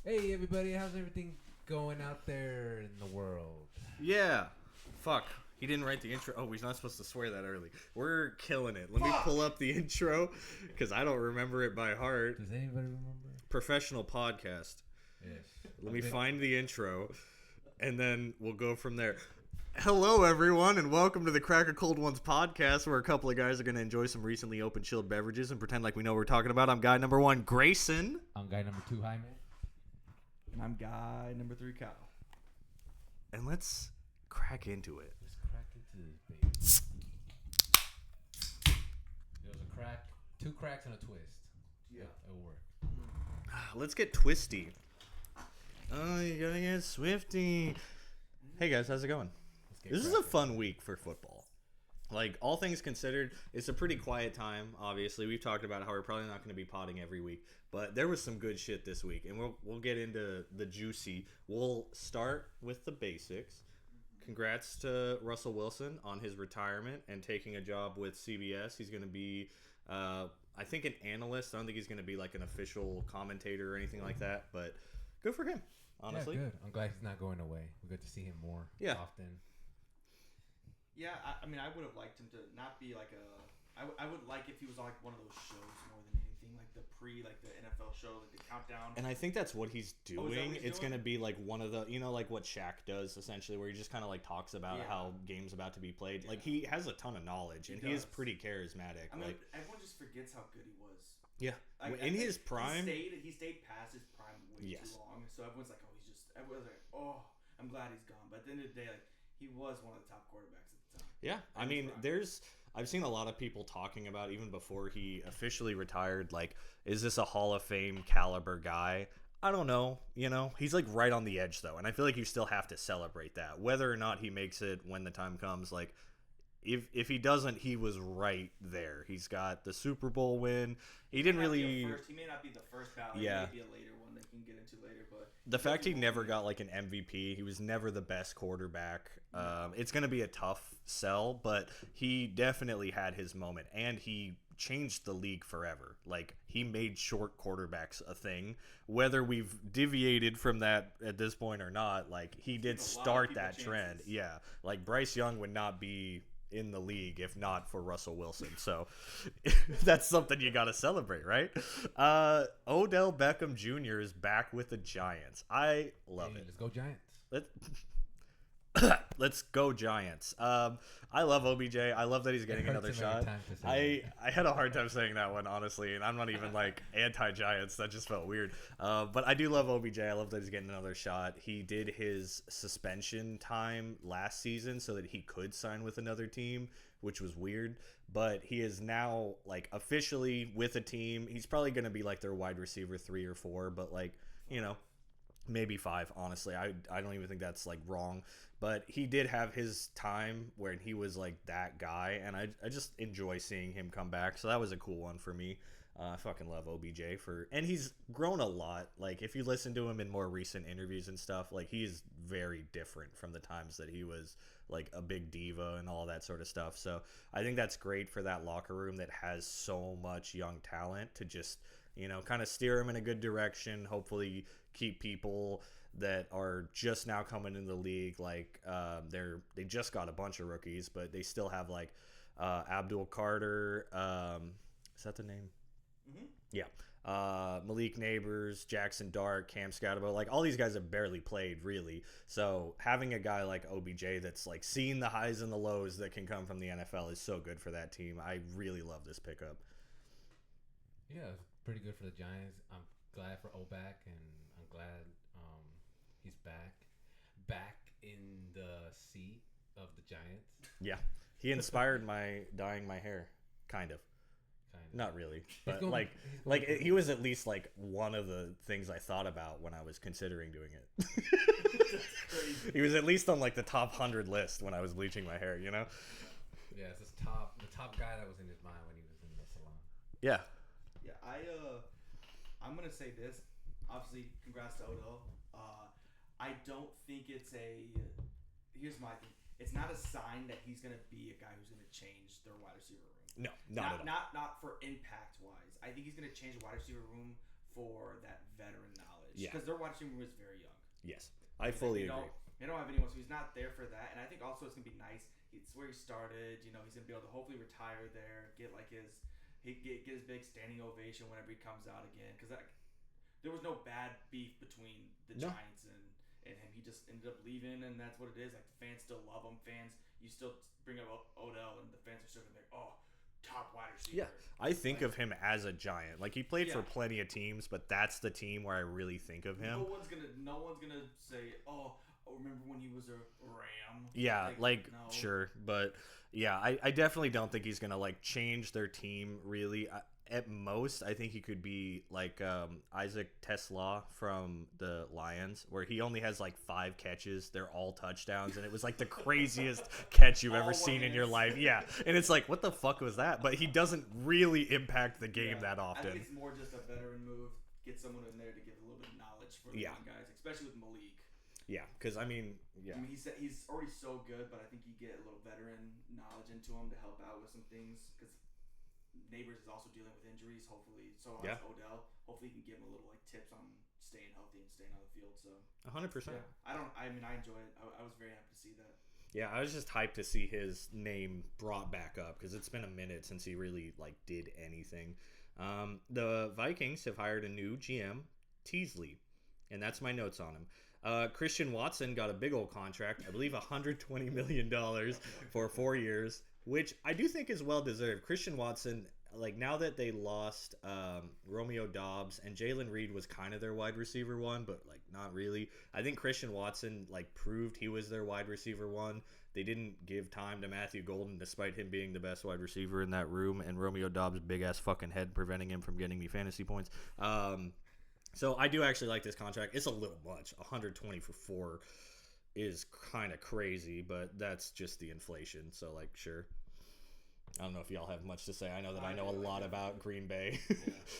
Hey everybody, how's everything going out there in the world? Yeah. Fuck. He didn't write the intro. Oh, we're not supposed to swear that early. We're killing it. Let me pull up the intro because I don't remember it by heart. Does anybody remember? Professional podcast. Yes. Let me find the intro and then we'll go from there. Hello, everyone, and welcome to the Crack a Cold Ones podcast, where a couple of guys are going to enjoy some recently opened chilled beverages and pretend like we know what we're talking about. I'm guy number one, Grayson. I'm guy number 2, Jaime. And I'm guy number 3, Kyle. And let's crack into it. Let's crack into this baby. There was a crack, 2 cracks and a twist. Yeah. It'll work. Let's get twisty. Oh, you gotta get swifty. Hey guys, how's it going? This is a fun week for football. Like, all things considered, it's a pretty quiet time, obviously. We've talked about how we're probably not going to be potting every week. But there was some good shit this week, and we'll get into the juicy. We'll start with the basics. Congrats to Russell Wilson on his retirement and taking a job with CBS. He's going to be, I think, an analyst. I don't think he's going to be like an official commentator or anything like that. But good for him, honestly. Yeah, good. I'm glad he's not going away. We get to see him more often. Yeah, I mean, I would have liked him to not be like a. I would like if he was on like one of those shows more than anything, like the NFL show, like the countdown. And I think that's what he's doing. It's going to be like one of the, like what Shaq does essentially, where he just kind of like talks about how games about to be played. Yeah. Like, he has a ton of knowledge, and he is pretty charismatic. I mean, like, everyone just forgets how good he was. Yeah, like, in his prime, he stayed past his prime way too long. So everyone's like, everyone's like, oh, I'm glad he's gone. But at the end of the day, like, he was one of the top quarterbacks at the time. Yeah, I mean, I've seen a lot of people talking about, even before he officially retired, like, is this a Hall of Fame caliber guy? I don't know. He's like right on the edge though, and I feel like you still have to celebrate that, whether or not he makes it when the time comes. Like, if he doesn't, he was right there. He's got the Super Bowl win. He didn't really. He may not be the first ballot. Yeah. He may be a later one that we can get into later, but the fact he never got like an MVP, he was never the best quarterback. It's going to be a tough sell, but he definitely had his moment, and he changed the league forever. Like, he made short quarterbacks a thing. Whether we've deviated from that at this point or not, like, he did start that trend. Yeah, like Bryce Young would not be in the league if not for Russell Wilson. So that's something you got to celebrate, right? Odell Beckham Jr. is back with the Giants. I love it. Let's go Giants. Let's go Giants. I love OBJ. I love that he's getting another shot. I had a hard time saying that one, honestly, and I'm not even like anti-Giants. That just felt weird. But I do love OBJ. I love that he's getting another shot. He did his suspension time last season so that he could sign with another team, which was weird. But he is now like officially with a team. He's probably going to be like their wide receiver 3 or 4, but like, maybe 5, honestly. I don't even think that's like wrong. But he did have his time where he was like that guy, and I just enjoy seeing him come back. So that was a cool one for me. I fucking love OBJ and he's grown a lot. Like, if you listen to him in more recent interviews and stuff, like, he's very different from the times that he was like a big diva and all that sort of stuff. So I think that's great for that locker room that has so much young talent to just, kind of steer him in a good direction. Hopefully keep people that are just now coming into the league. Like, they just got a bunch of rookies, but they still have like Abdul Carter. Is that the name? Mm-hmm. Yeah. Malik Neighbors, Jackson Dart, Cam Scatterbo, like, all these guys have barely played, really. So having a guy like OBJ that's like seen the highs and the lows that can come from the NFL is so good for that team. I really love this pickup. Yeah, it's pretty good for the Giants. I'm glad for Oback, and I'm glad he's back in the seat of the Giants. Yeah, he inspired my dyeing my hair, kind of. Not really, but he was at least like one of the things I thought about when I was considering doing it. He was at least on like the top 100 list when I was bleaching my hair. Yeah, it's the top guy that was in his mind when he was in the salon. Yeah. Yeah, I'm gonna say this. Obviously, congrats to Odell. I don't think it's here's my thing. It's not a sign that he's gonna be a guy who's gonna change their wide receiver room. No, not at all. Not for impact wise. I think he's gonna change the wide receiver room for that veteran knowledge. Yeah. Because their wide receiver room is very young. Yes, I fully agree. They don't have anyone, so he's not there for that. And I think also it's gonna be nice. It's where he started. He's gonna be able to hopefully retire there, get like his big standing ovation whenever he comes out again. Because there was no bad beef between the Giants and him. He just ended up leaving, and that's what it is. Like the fans still love him. You still bring up Odell, and the fans are still gonna be like, oh, top wide receiver. Yeah, I think of him as a Giant. Like he played for plenty of teams, but that's the team where I really think of him. No one's gonna say, oh, remember when he was a Ram? Yeah, no. Sure, but yeah, I definitely don't think he's gonna like change their team really. At most, I think he could be like Isaac Tesla from the Lions, where he only has like 5 catches. They're all touchdowns, and it was like the craziest catch you've ever seen in your life. Yeah, and it's like, what the fuck was that? But he doesn't really impact the game that often. I think it's more just a veteran move. Get someone in there to give a little bit of knowledge for the young guys, especially with Malik. Yeah, because I mean, he's already so good, but I think you get a little veteran knowledge into him to help out with some things. Because Neighbors is also dealing with injuries. Hopefully, so is Odell. Hopefully, you can give him a little like tips on staying healthy and staying on the field. So 100%. Yeah, I enjoy it. I was very happy to see that. Yeah, I was just hyped to see his name brought back up because it's been a minute since he really like did anything. The Vikings have hired a new GM, Teasley, and that's my notes on him. Christian Watson got a big old contract, I believe $120 million for 4 years, which I do think is well deserved. Christian Watson, like now that they lost Romeo Doubs and Jalen Reed was kind of their wide receiver one, but like not really. I think Christian Watson like proved he was their wide receiver one. They didn't give time to Matthew Golden despite him being the best wide receiver in that room and Romeo Doubs' big ass fucking head preventing him from getting me fantasy points. So I do actually like this contract. It's a little much. 120 for 4 is kind of crazy, but that's just the inflation. So like, sure. I don't know if y'all have much to say. I know that I know a lot about Green Bay,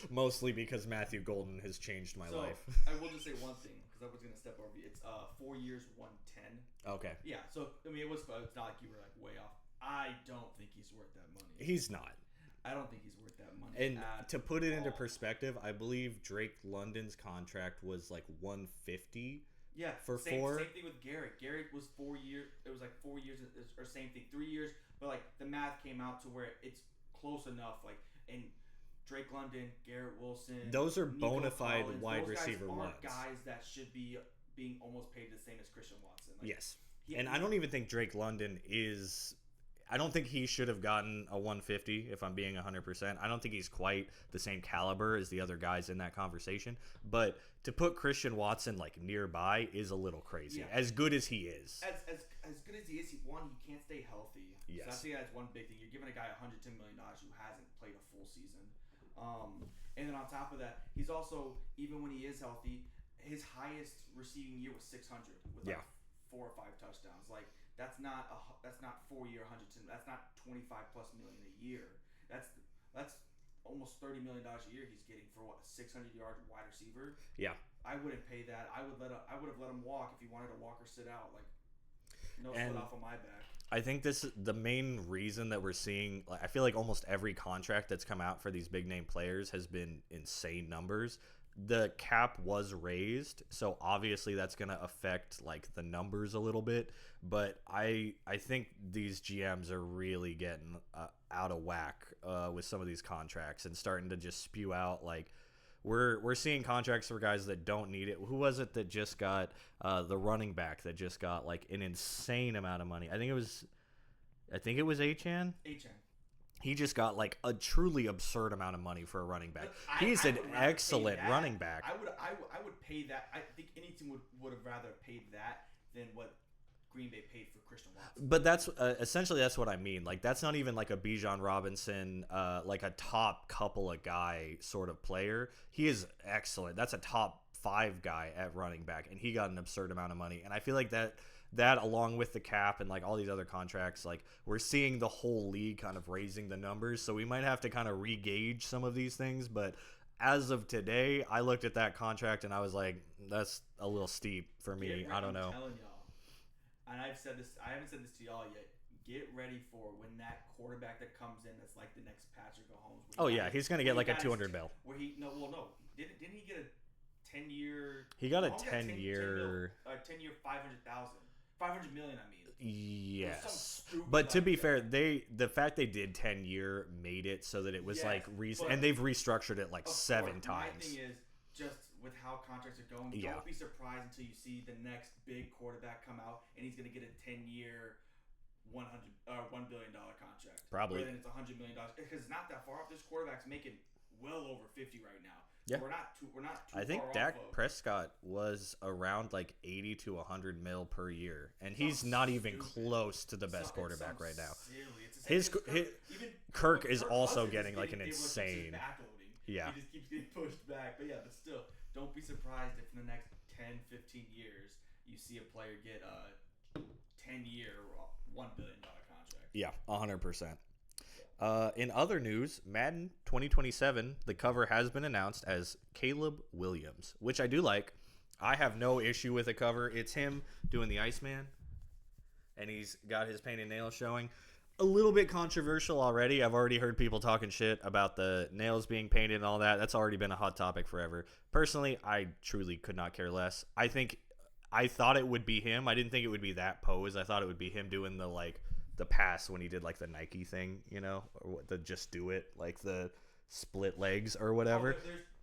mostly because Matthew Golden has changed my life. I will just say one thing because I was gonna step over you. It's 4 years, 110. Okay. Yeah. So I mean, it's not like you were like way off. I don't think he's worth that money. He's not. I don't think he's worth that money. And to put it into perspective, I believe Drake London's contract was like 150. Yeah, for 4. Same thing with Garrett. Garrett was 4 years. It was like 4 years, or same thing, 3 years. But like the math came out to where it's close enough. Like and Drake London, Garrett Wilson, those are Nico bona fide Collins, wide those receiver guys ones. Guys that should be being almost paid the same as Christian Watson. Like, yes, and I don't even think Drake London is. I don't think he should have gotten a 150 if I'm being 100%. I don't think he's quite the same caliber as the other guys in that conversation. But to put Christian Watson like nearby is a little crazy. Yeah. As good as he is. As good as he is, he can't stay healthy. Yes. So I think that's one big thing. You're giving a guy $110 million who hasn't played a full season. And then on top of that, he's also, even when he is healthy, his highest receiving year was 600 with like 4 or 5 touchdowns. Like that's not 4 year 110. That's not 25+ million a year. That's almost $30 million a year he's getting for what, a 600-yard wide receiver. Yeah. I wouldn't pay that. I would have let him walk if he wanted to walk or sit out. Like no split off on my back. I think the main reason that we're seeing, like, I feel like almost every contract that's come out for these big name players has been insane numbers. The cap was raised, so obviously that's going to affect like the numbers a little bit, but I think these GMs are really getting out of whack with some of these contracts and starting to just spew out like we're seeing contracts for guys that don't need it. Who was it that just got the running back that just got like an insane amount of money? I think it was Achan. He just got like a truly absurd amount of money for a running back. He's an excellent running back. I would pay that. I think any team would have rather paid that than what Green Bay paid for Christian Watson. But that's essentially that's what I mean. Like that's not even like a Bijan Robinson, like a top couple of guy sort of player. He is excellent. That's a top 5 guy at running back, and he got an absurd amount of money. And I feel like that along with the cap and like all these other contracts, like we're seeing the whole league kind of raising the numbers, so we might have to kind of re-gauge some of these things. But as of today, I looked at that contract and I was like, that's a little steep for me. I don't know. I'm telling y'all, and I haven't said this to y'all yet. get ready for when that quarterback that comes in that's like the next Patrick Mahomes. Oh yeah, he's gonna get like a 200 mil. Where he no, well no, didn't he get a 10-year? He got a 10-year. 10-year, 500 million. I mean. Yes, but to be fair, the fact they did 10-year made it so that it was like and they've restructured it like 7 times. My thing is just with how contracts are going, don't be surprised until you see the next big quarterback come out and he's going to get a 10-year, $1 billion contract. Probably. Rather than it's $100 million because it's not that far off. This quarterback's making well over 50 right now. Yeah. We're not too I think Dak Prescott was around like 80 to 100 mil per year, and he's not even close to the best quarterback right now. His Kirk is also getting like an insane. Yeah. He just keeps getting pushed back. But yeah, but still, don't be surprised if in the next 10, 15 years you see a player get a 10-year, $1 billion contract. Yeah, 100%. In other news, Madden 2027, the cover has been announced as Caleb Williams, which I do like. I have no issue with the cover. It's him doing the Iceman, and he's got his painted nails showing. A little bit controversial already. I've already heard people talking shit about the nails being painted and all that. That's already been a hot topic forever. Personally, I truly could not care less. I thought it would be him. I didn't think it would be that pose. I thought it would be him doing the pass when he did like the Nike thing, you know, or the just do it, like the split legs or whatever.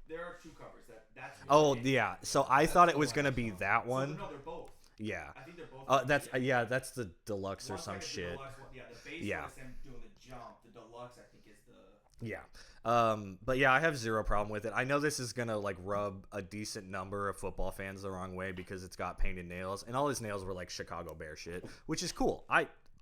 There are 2 covers. That's. Oh yeah. So I thought it was gonna be that one. No, they're both. Yeah. I think they're both. That's the deluxe or some shit. The base one is him doing the jump. The deluxe, I think, is the. Yeah. But yeah, I have zero problem with it. I know this is gonna like rub a decent number of football fans the wrong way because it's got painted nails, and all his nails were like Chicago Bear shit, which is cool.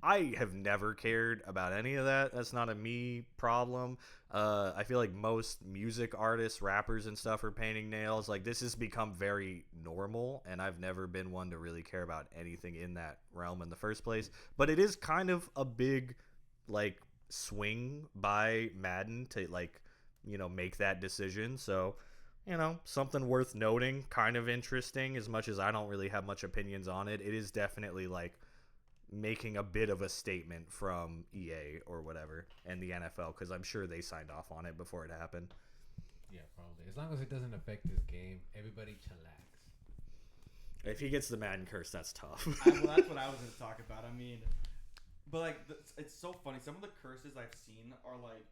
I have never cared about any of that. That's not a me problem. I feel like most music artists, rappers, and stuff are painting nails. Like, this has become very normal, and I've never been one to really care about anything in that realm in the first place. But it is kind of a big, like, swing by Madden to, like, you know, make that decision. So, you know, something worth noting, kind of interesting, as much as I don't really have much opinions on it. It is definitely, like, making a bit of a statement from EA or whatever and the NFL, because I'm sure they signed off on it before it happened. Yeah, probably. As long as it doesn't affect his game, everybody chillax. If he gets the Madden curse, that's tough. Well, that's what I was going to talk about. I mean, but like, it's so funny. Some of the curses I've seen are like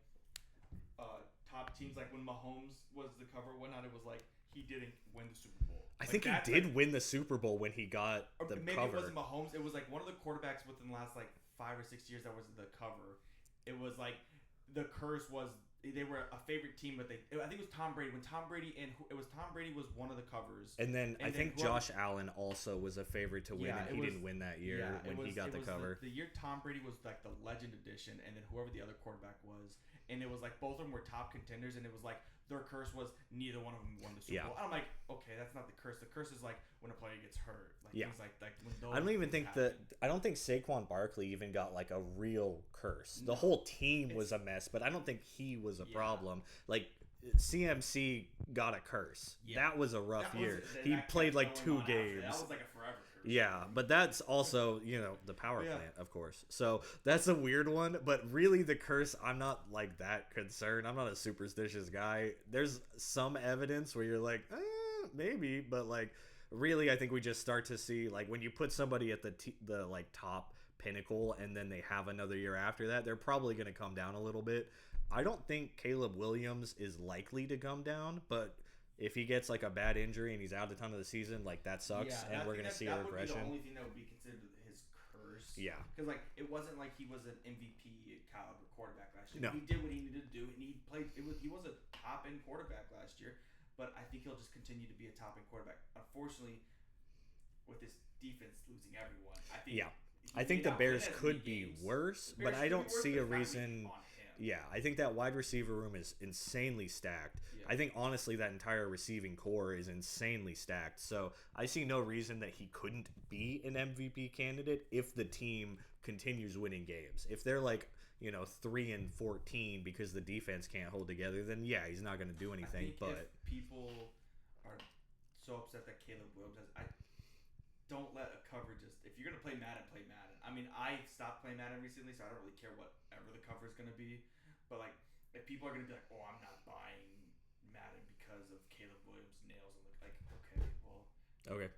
top teams. Like when Mahomes was the cover one night, it was like he didn't win the Super Bowl. I think he did win the Super Bowl when he got the maybe cover. Maybe it wasn't Mahomes. It was like one of the quarterbacks within the last like 5 or 6 years that was the cover. It was like the curse was they were a favorite team, but I think it was Tom Brady. When Tom Brady Tom Brady was one of the covers. And then I think Josh Allen also was a favorite to win, and he didn't win that year when he got the cover. The year Tom Brady was like the Legend Edition, and then whoever the other quarterback was, and it was like both of them were top contenders, and it was like their curse was neither one of them won the Super Bowl. And I'm like, okay, that's not the curse. The curse is like when a player gets hurt, like things like when those I don't even think I don't think Saquon Barkley even got like a real curse. The whole team was a mess, but I don't think he was a problem. Like CMC got a curse. That was a rough year. He played like 2 games. That was like a forever curse. Yeah, but that's also, you know, the power plant, of course. So that's a weird one, but really the curse, I'm not like that concerned. I'm not a superstitious guy. There's some evidence where you're like, maybe, but like really I think we just start to see like when you put somebody at the like top pinnacle and then they have another year after that, they're probably going to come down a little bit. I don't think Caleb Williams is likely to come down, but if he gets like a bad injury and he's out a ton of the season, like that sucks, and we're gonna see a regression. That would be the only thing that would be considered his curse. Yeah, because like it wasn't like he was an MVP caliber quarterback last year. No. He did what he needed to do, and he played. He was a top end quarterback last year, but I think he'll just continue to be a top end quarterback. Unfortunately, with this defense losing everyone, I think. Yeah, I think the Bears could be worse, but I don't see a reason. Yeah, I think that wide receiver room is insanely stacked. Yeah. I think, honestly, that entire receiving core is insanely stacked. So I see no reason that he couldn't be an MVP candidate if the team continues winning games. If they're like, you know, 3-14 because the defense can't hold together, then yeah, he's not going to do anything. But if people are so upset that Caleb Williams has, don't let a cover just. If you're gonna play Madden, play Madden. I mean, I stopped playing Madden recently, so I don't really care whatever the cover is gonna be. But like, if people are gonna be like, "Oh, I'm not buying Madden because of Caleb Williams' nails," I'm like, okay, well, Okay.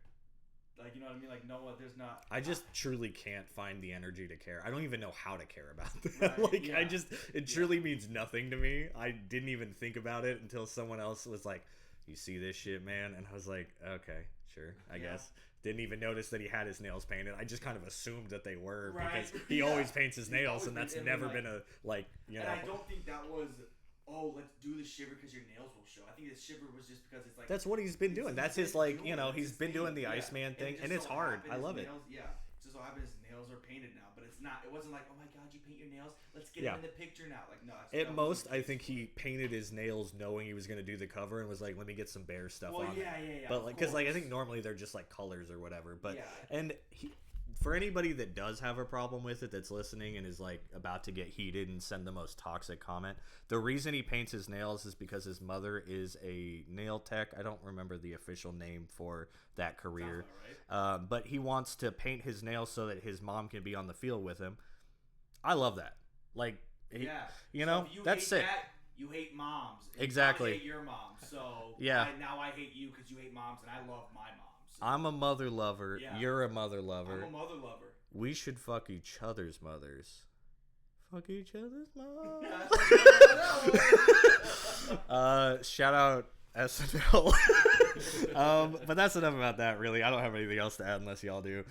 like you know what I mean? Like, no, there's not. I just truly can't find the energy to care. I don't even know how to care about that. Right, Like, it truly means nothing to me. I didn't even think about it until someone else was like, "You see this shit, man?" And I was like, "Okay, sure, I guess." Didn't even notice that he had his nails painted. I just kind of assumed that they were because he always paints his nails, and that's never been a you know. And I don't think that was. Oh, let's do the shiver because your nails will show. I think the shiver was just because it's like that's what he's been doing. That's his he's been doing the Iceman thing, and it's hard. I love it. Yeah, it just so happens his nails are painted now, but it's not. It wasn't like, oh my god, you paint your nails. Let's get him in the picture now. Like no. At most, I think he painted his nails knowing he was going to do the cover and was like, let me get some bear stuff on it. Yeah. But like, because I think normally they're just like colors or whatever. But and for anybody that does have a problem with it that's listening and is like about to get heated and send the most toxic comment, the reason he paints his nails is because his mother is a nail tech. I don't remember the official name for that career. Right. But he wants to paint his nails so that his mom can be on the field with him. I love that. Like, you know, that's sick. You hate moms. Exactly. I hate your mom. So now I hate you because you hate moms, and I love my mom. So. I'm a mother lover. Yeah. You're a mother lover. I'm a mother lover. We should fuck each other's mothers. Fuck each other's mothers. Shout out SNL. But that's enough about that, really. I don't have anything else to add unless y'all do.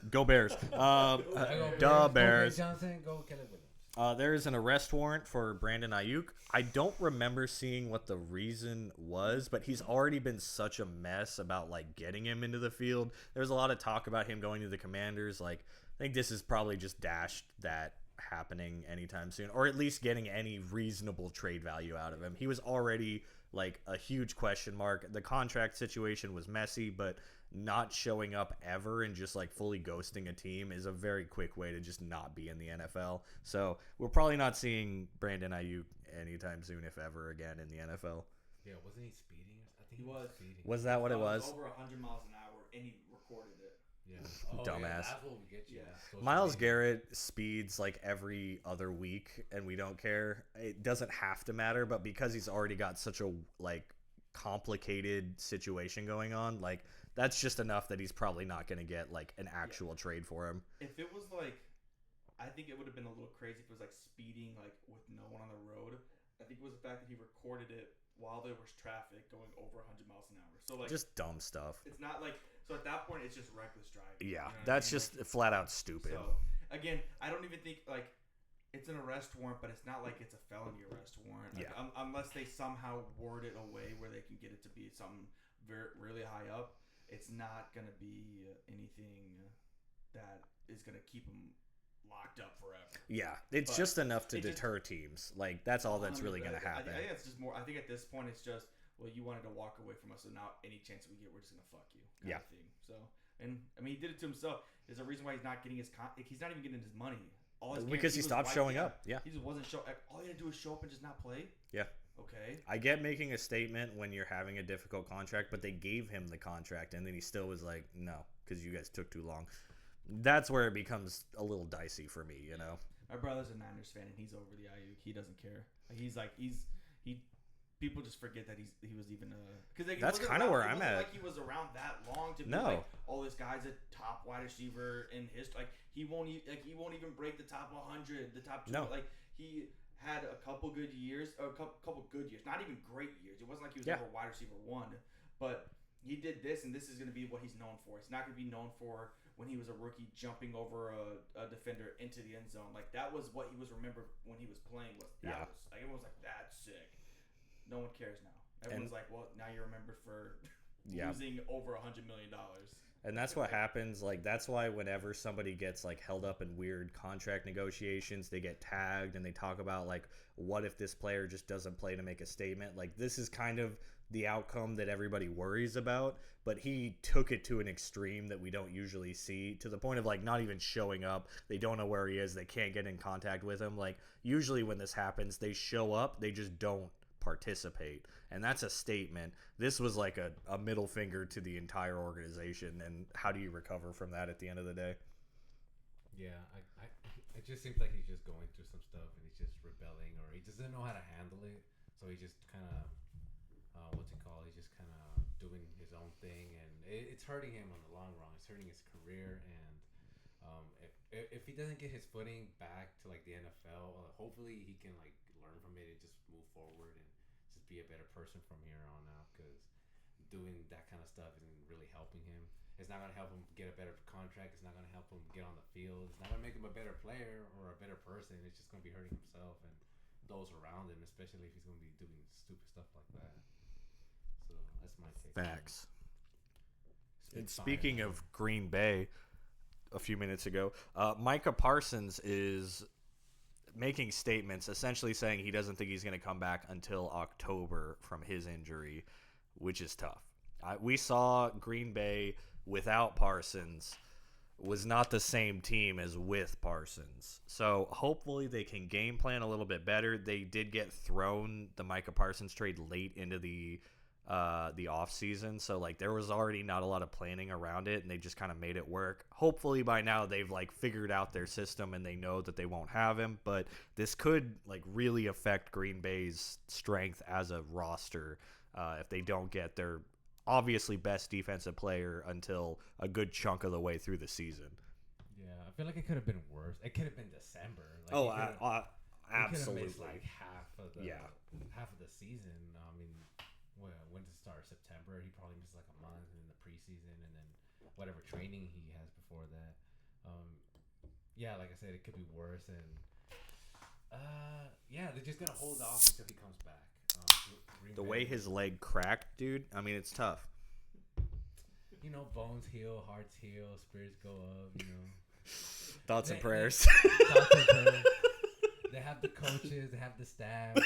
Go Bears. Duh, Bears. Johnson, go Caleb Williams. There is an arrest warrant for Brandon Ayuk. I don't remember seeing what the reason was, but he's already been such a mess about like getting him into the field. There's a lot of talk about him going to the Commanders. Like, I think this is probably just dashed that happening anytime soon, or at least getting any reasonable trade value out of him. He was already like a huge question mark. The contract situation was messy, but not showing up ever and just like fully ghosting a team is a very quick way to just not be in the NFL. So we're probably not seeing Brandon Ayuk anytime soon, if ever again in the NFL. Yeah, wasn't he speeding? I think he was speeding. Was that what it was? Over 100 miles an hour, and he recorded it. Yeah. Dumbass. Yeah, that's what we get you. Yeah. Myles Garrett speeds like every other week, and we don't care. It doesn't have to matter, but because he's already got such a like complicated situation going on, like that's just enough that he's probably not going to get like an actual trade for him. If it was like, I think it would have been a little crazy if it was like speeding like with no one on the road. I think it was the fact that he recorded it while there was traffic going over 100 miles an hour. So like just dumb stuff. It's not like, so at that point it's just reckless driving. Yeah, you know that's just like, flat out stupid. So again, I don't even think like it's an arrest warrant, but it's not like it's a felony arrest warrant. Like, unless they somehow word it away where they can get it to be something really high up. It's not going to be anything that is going to keep them locked up forever. Yeah, it's just enough to deter teams. Like, that's all that's really going to happen. I think it's just more. I think at this point, it's just, well, you wanted to walk away from us, so now any chance we get, we're just going to fuck you. Kind of thing. So, and I mean, he did it to himself. There's a reason why he's not getting his he's not even getting his money. Because he stopped showing up. Yeah. He just wasn't showing. All he had to do was show up and just not play. Yeah. Okay. I get making a statement when you're having a difficult contract, but they gave him the contract, and then he still was like, no, because you guys took too long. That's where it becomes a little dicey for me, you know? My brother's a Niners fan, and he's over the Ayuk. He doesn't care. People just forget that he was even because that's kind of where I'm at. Like he was around that long to be like, oh, this guy's a top wide receiver in history. Like he won't even break the top 100, the top 2. No. Like he had a couple good years, not even great years. It wasn't like he was ever wide receiver 1, but he did this, and this is going to be what he's known for. It's not going to be known for when he was a rookie jumping over a defender into the end zone. Like that was what he was remembered when he was playing. Everyone was like, that's sick. No one cares now. Everyone's like, well, now you're remembered for losing over $100 million. And that's what happens. Like, that's why whenever somebody gets like held up in weird contract negotiations, they get tagged and they talk about like, what if this player just doesn't play to make a statement? Like, this is kind of the outcome that everybody worries about, but he took it to an extreme that we don't usually see, to the point of like not even showing up. They don't know where he is. They can't get in contact with him. Like, usually when this happens, they show up, they just don't participate, and that's a statement. This was like a middle finger to the entire organization, and how do you recover from that at the end of the day? Yeah, it just seems like he's just going through some stuff and he's just rebelling, or he doesn't know how to handle it. So he just kind of, he's just kind of doing his own thing, and it's hurting him on the long run. It's hurting his career, and if he doesn't get his footing back to like the NFL, hopefully he can like learn from it and just move forward and just be a better person from here on out. Because doing that kind of stuff isn't really helping him. It's not going to help him get a better contract. It's not going to help him get on the field. It's not going to make him a better player or a better person. It's just going to be hurting himself and those around him, especially if he's going to be doing stupid stuff like that. So that's my take. Facts. And speaking of Green Bay, a few minutes ago, Micah Parsons is making statements essentially saying he doesn't think he's going to come back until October from his injury, which is tough. We saw Green Bay without Parsons was not the same team as with Parsons. So hopefully they can game plan a little bit better. They did get thrown the Micah Parsons trade late into the off season, so like there was already not a lot of planning around it, and they just kind of made it work. Hopefully by now they've like figured out their system and they know that they won't have him, but this could like really affect Green Bay's strength as a roster if they don't get their obviously best defensive player until a good chunk of the way through the season. Yeah, I feel like it could have been worse. It could have been December. Like, absolutely. Missed like half of the season. I mean, when does it start? September. He probably missed like a month in the preseason, and then whatever training he has before that. Yeah, like I said, it could be worse, and they're just gonna hold off until he comes back. The way his leg cracked, dude, I mean, it's tough. You know, bones heal, hearts heal, spirits go up, you know. Thoughts and prayers. They have the coaches, they have the staff.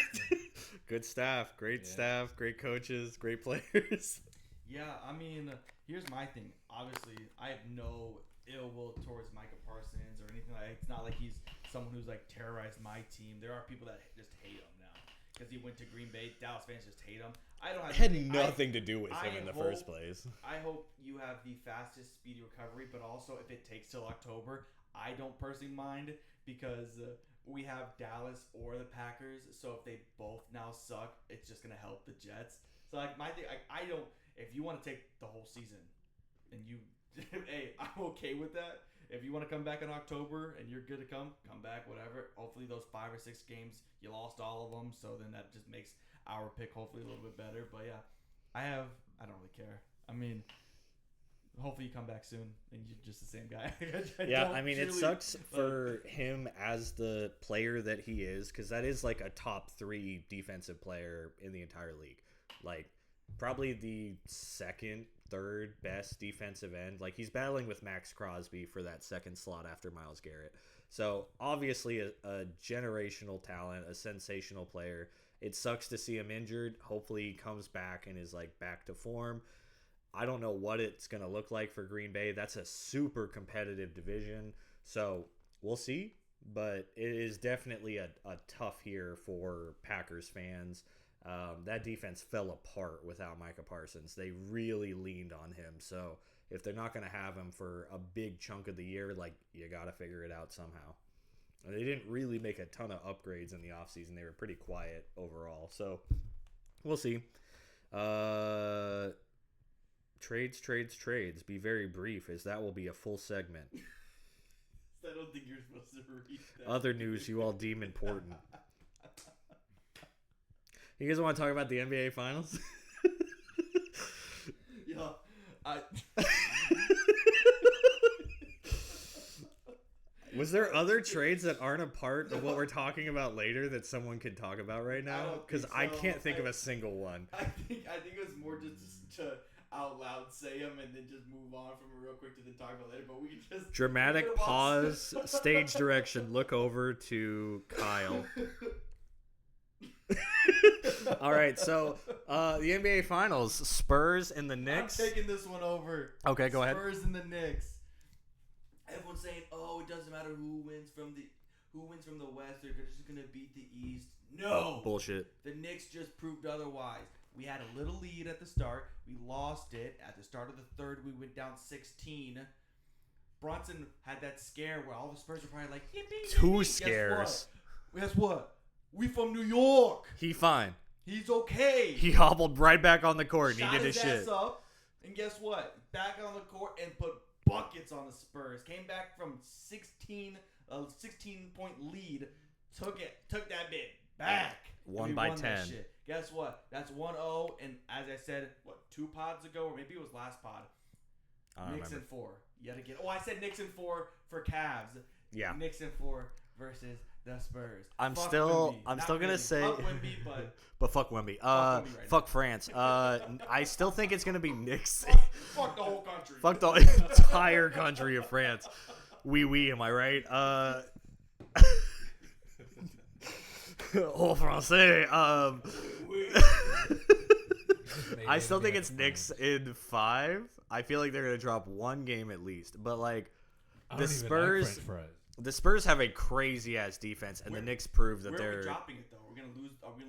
Good staff, staff, great coaches, great players. Yeah, I mean, here's my thing. Obviously, I have no ill will towards Micah Parsons or anything like that. It's not like he's someone who's like terrorized my team. There are people that just hate him now because he went to Green Bay. Dallas fans just hate him. It had nothing to do with him in the first place. I hope you have the fastest, speedy recovery, but also if it takes till October, I don't personally mind because we have Dallas or the Packers. So if they both now suck, it's just gonna help the Jets. So like my thing, I don't. If you want to take the whole season, and you, hey, I'm okay with that. If you want to come back in October and you're good to come back, whatever. Hopefully those 5 or 6 games, you lost all of them, so then that just makes our pick hopefully a little bit better. But yeah, I don't really care. I mean, hopefully you come back soon and you're just the same guy. I mean, it sucks for him as the player that he is, because that is like a top 3 defensive player in the entire league. Like, probably the second, third best defensive end. Like, he's battling with Max Crosby for that second slot after Myles Garrett. So obviously a generational talent, a sensational player. It sucks to see him injured. Hopefully he comes back and is like back to form. I don't know what it's going to look like for Green Bay. That's a super competitive division. So we'll see. But it is definitely a tough year for Packers fans. That defense fell apart without Micah Parsons. They really leaned on him. So if they're not going to have him for a big chunk of the year, like, you got to figure it out somehow. And they didn't really make a ton of upgrades in the offseason. They were pretty quiet overall. So we'll see. Trades. Be very brief, as that will be a full segment. I don't think you're supposed to read that. Other news you all deem important. You guys want to talk about the NBA Finals? Yeah. Was there other trades that aren't a part of what we're talking about later that someone could talk about right now? Because I can't think of a single one. I think it was more just to out loud say them and then just move on from it real quick to then talk about later. But we can just dramatic pause, stage direction. Look over to Kyle. All right, so the NBA Finals, Spurs and the Knicks. I'm taking this one over. Okay, go ahead. Spurs and the Knicks. Everyone's saying, "Oh, it doesn't matter who wins from the West. They're just gonna beat the East." No. Bullshit. The Knicks just proved otherwise. We had a little lead at the start. We lost it. At the start of the third, we went down 16. Brunson had that scare where all the Spurs were probably like, yippee, yippee. Two scares. Guess what? We from New York. He fine. He's okay. He hobbled right back on the court and he did his shit. Ass up, and guess what? Back on the court and put buckets on the Spurs. Came back from 16-point lead. Took that bit back. Won by 10. Guess what? That's 1-0. And as I said, 2 pods ago, or maybe it was last pod. Knicks in 4. Yet again. Oh, I said Knicks in 4 for Cavs. Yeah. Knicks in 4 versus the Spurs. I'm fuck still Wemby. Gonna say fuck Wemby, but fuck Wemby. Fuck France. I still think it's gonna be Knicks. Fuck the whole country. Fuck the entire country of France. Oui, am I right? Au français. I still think it's Knicks in 5. I feel like they're gonna drop one game at least, but like the Spurs. The Spurs have a crazy ass defense, and the Knicks prove that they're. Where are we dropping it though? Are we gonna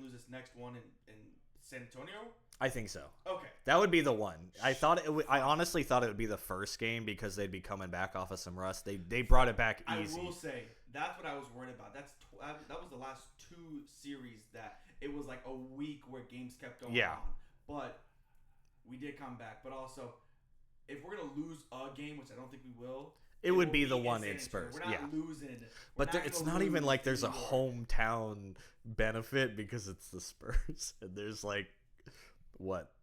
lose this next one in San Antonio? I think so. Okay. That would be the one. I honestly thought it would be the first game because they'd be coming back off of some rust. They brought it back easy. I will say that's what I was worried about. That was the last 2 series that it was like a week where games kept going on. But we did come back. But also, if we're gonna lose a game, which I don't think we will. It would be the one in Spurs. We're not losing. But it's not even like there's a hometown benefit because it's the Spurs. And there's like,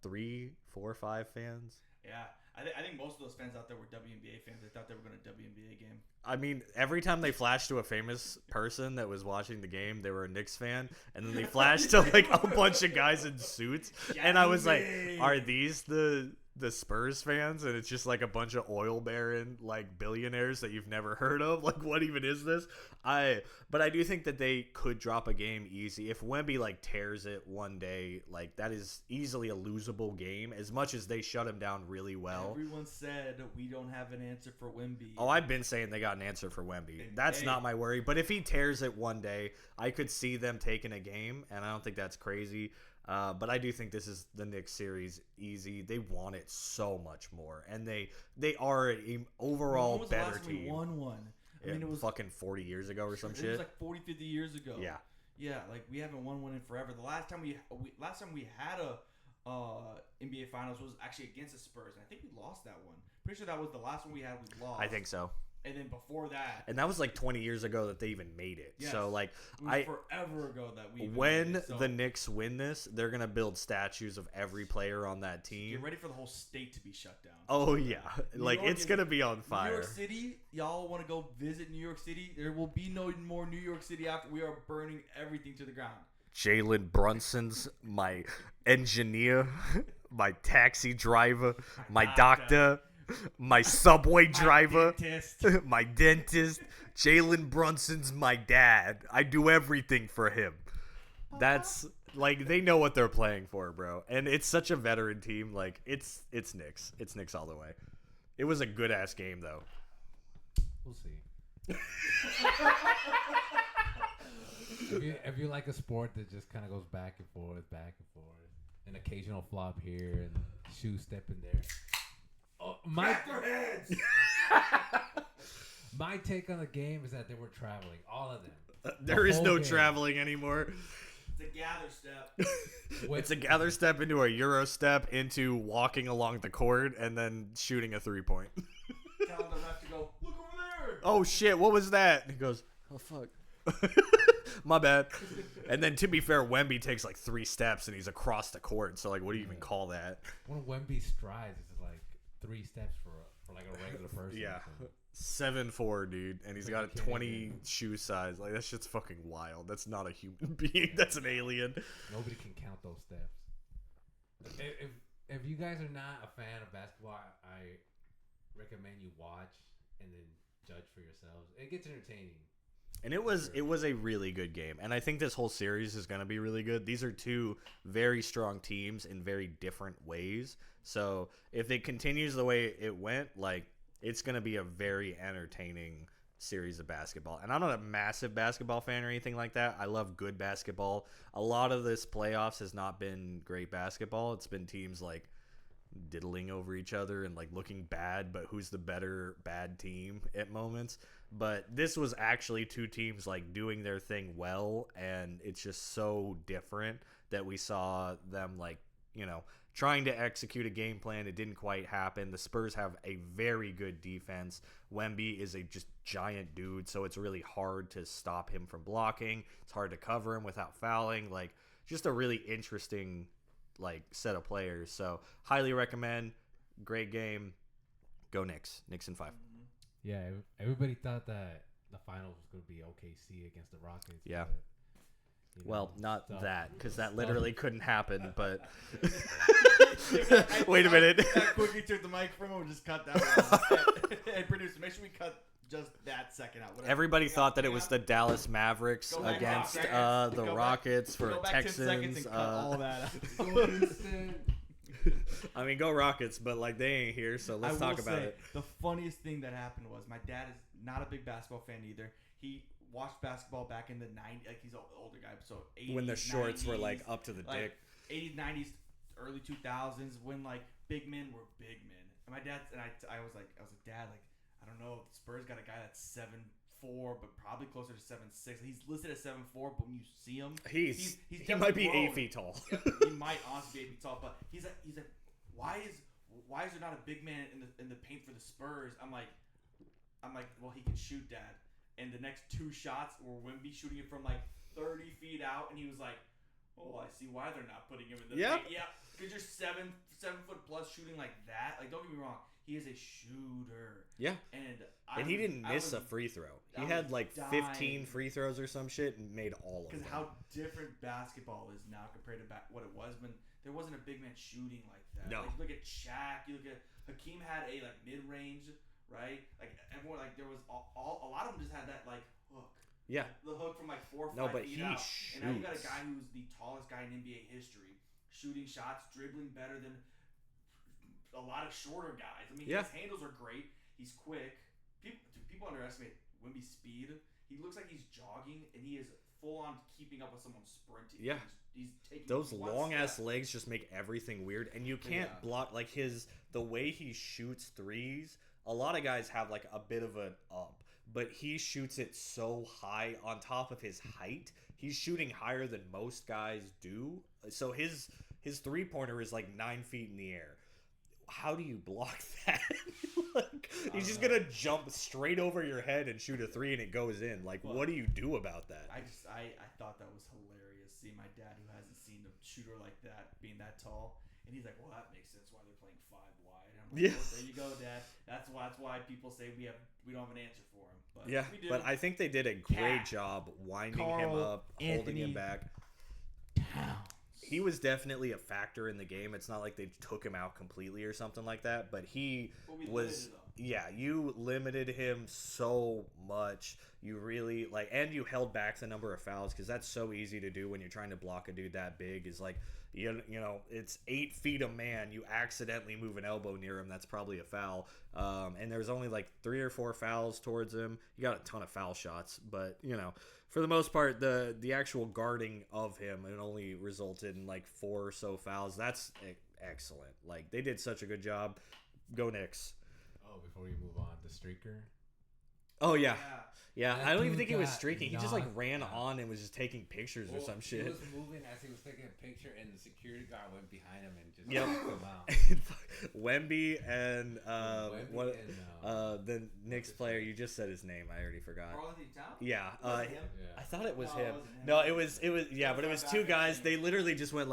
3, 4, 5 fans? Yeah. I think most of those fans out there were WNBA fans. They thought they were going to WNBA game. I mean, every time they flashed to a famous person that was watching the game, they were a Knicks fan. And then they flashed to like a bunch of guys in suits. And I was like, are these the Spurs fans? And it's just like a bunch of oil baron like billionaires that you've never heard of. Like, what even is this? But I do think that they could drop a game easy if Wemby like tears it one day. Like, that is easily a losable game as much as they shut him down really well. Everyone said we don't have an answer for Wemby. Oh, I've been saying they got an answer for Wemby. That's not my worry. But if he tears it one day, I could see them taking a game, and I don't think that's crazy. But I do think this is the Knicks series easy. They want it so much more, and they are an overall better team. We won one. I mean, it was fucking 40 years ago or some shit. It was like 40, 50 years ago. Yeah, like we haven't won one in forever. The last time we had a NBA Finals was actually against the Spurs, and I think we lost that one. Pretty sure that was the last one we had. We lost. I think so. And then before that, and that was like 20 years ago that they even made it. Yes. So like, it was forever ago that we. When made it, so. The Knicks win this, they're gonna build statues of every player on that team. Get ready for the whole state to be shut down. Oh yeah, like it's gonna be on fire. New York City, y'all want to go visit New York City? There will be no more New York City after we are burning everything to the ground. Jalen Brunson's my engineer, my taxi driver, my doctor. My subway driver, my dentist, Jalen Brunson's my dad. I do everything for him. That's like, they know what they're playing for, bro. And it's such a veteran team. Like, it's Knicks. It's Knicks all the way. It was a good ass game though. We'll see. if you like a sport that just kind of goes back and forth, an occasional flop here and shoe step in there. Oh, my take on the game is that they were traveling, all of them. There is no traveling anymore. It's a gather step. It's a gather step into a Euro step into walking along the court and then shooting a 3-point. Telling the ref to go, look over there. Oh shit, what was that? And he goes, oh fuck. My bad. And then, to be fair, Wemby takes like 3 steps and he's across the court. So like, what do you even call that? One of Wemby's strides is like 3 steps for like a regular person. Yeah. 7'4", dude, and he's got a 20 shoe size. Like, that shit's fucking wild. That's not a human being. That's an alien. Nobody can count those steps. If you guys are not a fan of basketball, I recommend you watch and then judge for yourselves. It gets entertaining. And it was a really good game. And I think this whole series is going to be really good. These are 2 very strong teams in very different ways. So if it continues the way it went, like, it's going to be a very entertaining series of basketball. And I'm not a massive basketball fan or anything like that. I love good basketball. A lot of this playoffs has not been great basketball. It's been teams like diddling over each other and like looking bad, but who's the better bad team at moments. But this was actually two teams like doing their thing well, and it's just so different that we saw them like, trying to execute a game plan. It didn't quite happen. The Spurs have a very good defense. Wemby is a just giant dude, so it's really hard to stop him from blocking. It's hard to cover him without fouling. Like, just a really interesting set of players. So highly recommend. Great game. Go Knicks. Knicks in 5. Yeah, everybody thought that the finals was going to be OKC against the Rockets. Yeah. But, well, not that, because that literally couldn't happen, but... Wait a minute. I quickly took the mic from him and just cut that one off. And producer, make sure we cut just that second out. Whatever. Everybody thought that it was the Dallas Mavericks against the Rockets for Texans. 10 seconds and cut all that out. I mean, go Rockets, but they ain't here, so let's talk about it. The funniest thing that happened was my dad is not a big basketball fan either. He watched basketball back in the 90s. He's an older guy, so 80s, when the shorts 90s, were up to the dick. 80s, 90s, early 2000s, when big men were big men. And my dad and I was like, Dad, I don't know, the Spurs got a guy that's 7'4", but probably closer to 7'6". He's listed at 7'4", but when you see him, he might be 8 feet tall. Yeah, he might honestly be 8 feet tall, but he's like, why is there not a big man in the paint for the Spurs? I'm like, well, he can shoot, Dad. And the next 2 shots were Wemby shooting it from 30 feet out, and he was like, oh, I see why they're not putting him in the paint. Yeah, because you're 7 foot plus shooting like that. Don't get me wrong, he is a shooter. Yeah, and he didn't miss a free throw. He had 15 free throws or some shit and made all of them. Because how different basketball is now compared to what it was when there wasn't a big man shooting like that. No. Look at Shaq. You look at Hakeem had a mid range, right? Everyone there was a lot of them just had that hook. Yeah. The hook from 4 or 5 no, but feet he out. shoots. And now you got a guy who's the tallest guy in NBA history, shooting shots, dribbling better than a lot of shorter guys. I mean, his handles are great. He's quick. People underestimate Wemby's speed. He looks like he's jogging, and he is full on keeping up with someone sprinting. Yeah. He's taking those long ass legs just make everything weird, and you can't block the way he shoots threes. A lot of guys have a bit of an up, but he shoots it so high on top of his height. He's shooting higher than most guys do. So his 3-pointer is 9 feet in the air. How do you block that? He's just gonna jump straight over your head and shoot a 3 and it goes in. What do you do about that? I thought that was hilarious. Seeing my dad, who hasn't seen a shooter like that, being that tall, and he's like, "Well, that makes sense why they're playing 5 wide." And I'm like, well, there you go, Dad. That's why people say we don't have an answer for him. But we do. But I think they did a great job winding him up, holding him back. He was definitely a factor in the game. It's not like they took him out completely or something like that, but he was. Yeah, you limited him so much. You really and you held back the number of fouls, because that's so easy to do when you're trying to block a dude that big. Is it's 8 feet a man. You accidentally move an elbow near him, that's probably a foul. And there's only 3 or 4 fouls towards him. You got a ton of foul shots, but for the most part, the actual guarding of him, it only resulted in 4 or so fouls. That's excellent. They did such a good job. Go Knicks. Oh, before we move on, the streaker. Oh yeah. I don't even think he was streaking. He just ran on and was just taking pictures or some shit. He was moving as he was taking a picture, and the security guard went behind him and just knocked him out. Wemby and the Knicks player, you just said his name. I already forgot. Yeah. I thought it was him. No, it was but it was 2 guys. They literally just went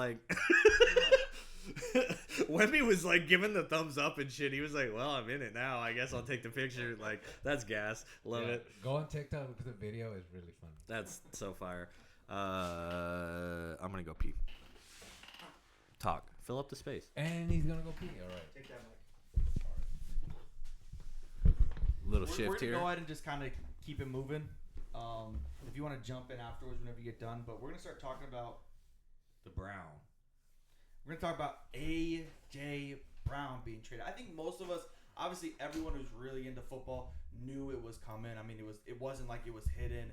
Wemby was giving the thumbs up and shit. He was like, well, I'm in it now. I guess I'll take the picture. That's gas. Love it. Go on TikTok, look at the video. It's really fun. That's so fire. I'm going to go pee. Talk. Fill up the space. And he's going to go pee. All right. Take that mic. All right. Little shift we're here. We're going to go ahead and just kind of keep it moving. If you want to jump in afterwards whenever you get done. But we're going to start talking about the Brown. We're going to talk about A.J. Brown being traded. I think most of us Obviously, everyone who's really into football knew it was coming. I mean, it wasn't like it was hidden.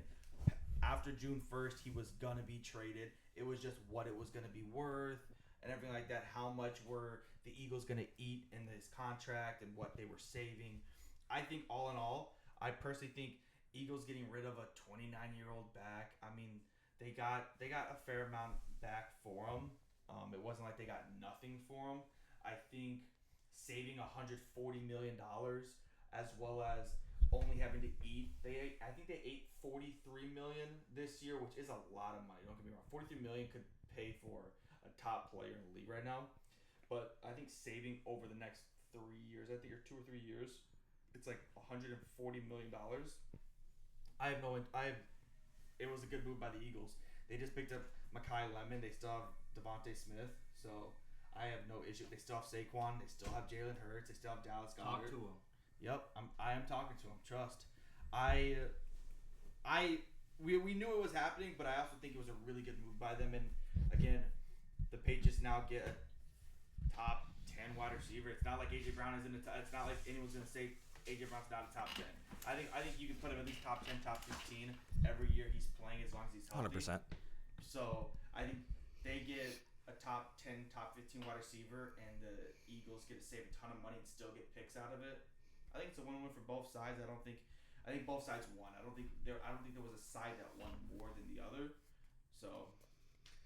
After June 1st, he was gonna be traded. It was just what it was gonna be worth and everything like that. How much were the Eagles gonna eat in his contract and what they were saving? I think all in all, I personally think Eagles getting rid of a 29-year-old back. I mean, they got a fair amount back for him. It wasn't like they got nothing for him. I think saving $140 million as well as only having to eat. I think they ate 43 million this year, which is a lot of money. Don't get me wrong. 43 million could pay for a top player in the league right now. But I think saving over the next 3 years, I think or 2 or 3 years, it's like $140 million. I have no. I have. It was a good move by the Eagles. They just picked up Mekhi Lemon. They still have Devontae Smith. So I have no issue. They still have Saquon. They still have Jalen Hurts. They still have Dallas Goedert. Talk to him. Yep, I am talking to him. Trust. I we knew it was happening, but I also think it was a really good move by them. And again, the Patriots now get a top 10 wide receiver. It's not like AJ Brown is in the. It's not like anyone's gonna say AJ Brown's not a top 10. I think you can put him at least top 10, top 15 every year he's playing as long as he's healthy. 100%. So I think they get a top 10, top 15 wide receiver, and the Eagles get to save a ton of money and still get picks out of it. I think it's a win-win for both sides. I think both sides won. I don't think there was a side that won more than the other. So,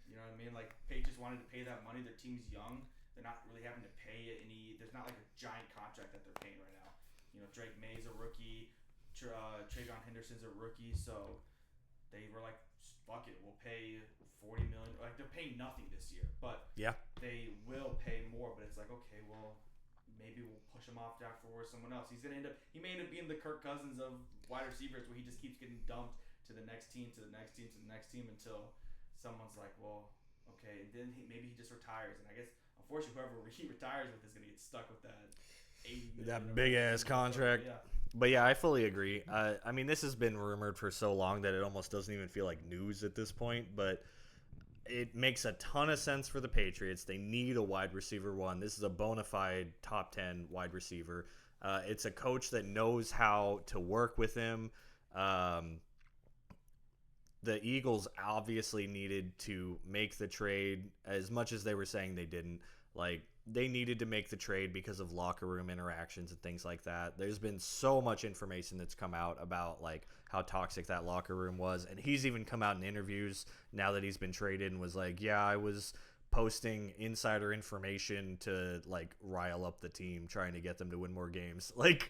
you know what I mean? Like Patriots wanted to pay that money. Their team's young. They're not really having to pay any. There's not like a giant contract that they're paying right now. You know, Drake May's a rookie. Travion Henderson's a rookie. So they were like, fuck it, we'll pay $40 million. Like they're paying nothing this year, but yeah, they will pay more. But it's like, okay, well, maybe we'll push him off for someone else. He may end up being the Kirk Cousins of wide receivers, where he just keeps getting dumped to the next team, to the next team, to the next team until someone's like, well, okay, and then maybe he just retires. And I guess unfortunately, whoever he retires with is gonna get stuck with that big ass contract. Yeah. But yeah, I fully agree. I mean, this has been rumored for so long that it almost doesn't even feel like news at this point, but it makes a ton of sense for the Patriots. They need a wide receiver one. This is a bona fide top 10 wide receiver. It's a coach that knows how to work with him. The Eagles obviously needed to make the trade, as much as they were saying they didn't. Like, they needed to make the trade because of locker room interactions and things like that. There's been so much information that's come out about like how toxic that locker room was, and he's even come out in interviews now that he's been traded and was like, yeah, I was posting insider information to like rile up the team, trying to get them to win more games. Like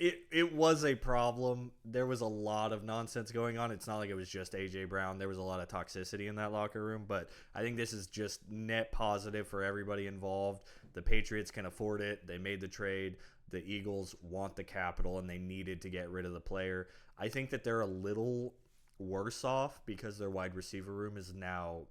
it was a problem. There was a lot of nonsense going on. It's not like it was just AJ Brown. There was a lot of toxicity in that locker room, but I think this is just net positive for everybody involved. The Patriots can afford it. They made the trade. The Eagles want the capital, and they needed to get rid of the player. I think that they're a little worse off because their wide receiver room is now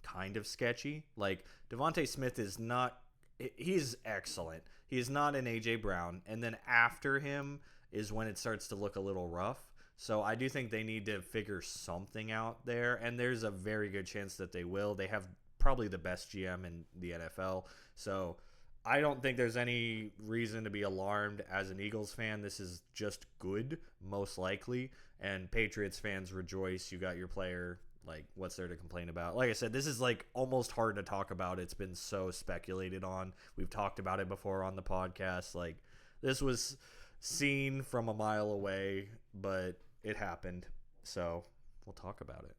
kind of sketchy. Like, Devontae Smith is not – he's excellent. He is not an A.J. Brown. And then after him is when it starts to look a little rough. So I do think they need to figure something out there, and there's a very good chance that they will. They have probably the best GM in the NFL. So I don't think there's any reason to be alarmed as an Eagles fan. This is just good, most likely. And Patriots fans, rejoice. You got your player. Like, what's there to complain about? Like I said, this is like almost hard to talk about. It's been so speculated on. We've talked about it before on the podcast. Like, this was seen from a mile away, but it happened. So we'll talk about it.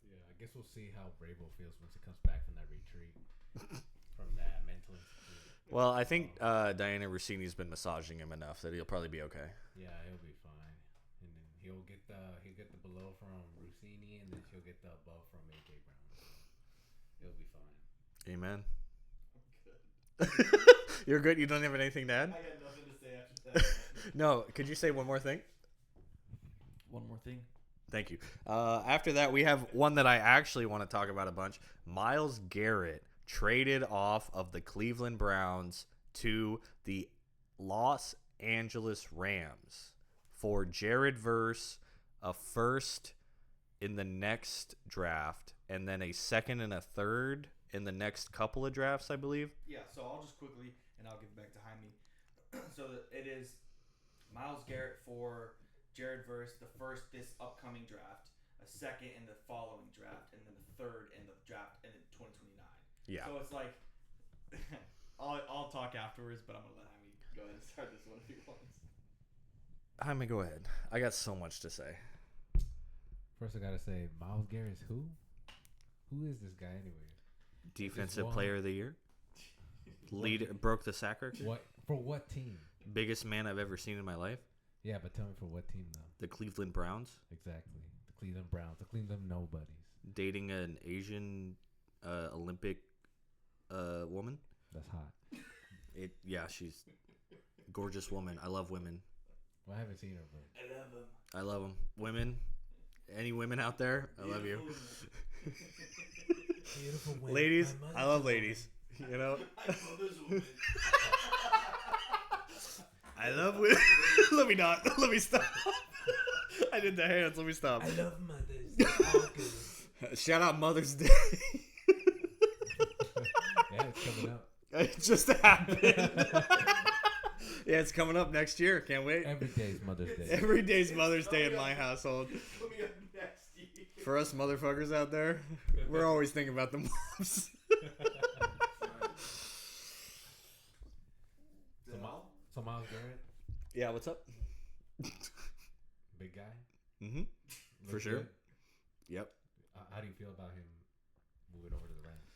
Yeah, I guess we'll see how Vrabel feels once he comes back from that retreat, from that mental institute. Well, I think Diana Rossini's been massaging him enough that he'll probably be okay. Yeah, he'll be fine. And then he'll get the below from Rossini, and then she'll get the above from AJ Brown. So it'll be fine. Amen. I'm good. You're good? You don't have anything to add? I got nothing to say after that. No. Could you say one more thing? One more thing. Thank you. After that, we have one that I actually want to talk about a bunch. Myles Garrett traded off of the Cleveland Browns to the Los Angeles Rams for Jared Verse, a first in the next draft, and then a second and a third in the next couple of drafts, I believe. Yeah, so I'll just quickly, and I'll give it back to Jaime. So it is Myles Garrett for Jared Verse, the first this upcoming draft, a second in the following draft, and then the third in the draft in 2029. Yeah. So it's like, I'll talk afterwards, but I'm gonna let Jaime go ahead and start this one if he wants. Jaime, go ahead. I got so much to say. First, I gotta say, Myles Garrett's who? Who is this guy anyway? Defensive Player of the Year. Broke the sack record. What for? What team? Biggest man I've ever seen in my life. Yeah, but tell me for what team though? The Cleveland Browns. Exactly, the Cleveland Browns, the Cleveland nobodies. Dating an Asian Olympic woman. That's hot. Yeah, she's a gorgeous woman. I love women. Well, I haven't seen her, but I love him. I love them. Women, any women out there, I love you. Beautiful women. Ladies, I love ladies. You know. I love women. Let me not. Let me stop. I did the hands. Let me stop. I love mothers. Shout out Mother's Day. Yeah, it's coming up. It just happened. Yeah, it's coming up next year. Can't wait. Every day's Mother's Day. Every day's Mother's Day in my household. Coming up next year. For us motherfuckers out there, we're always thinking about the moms. So Myles Garrett. Yeah, what's up? Big guy. Mm-hmm. For sure. Good. Yep. How do you feel about him moving over to the Rams?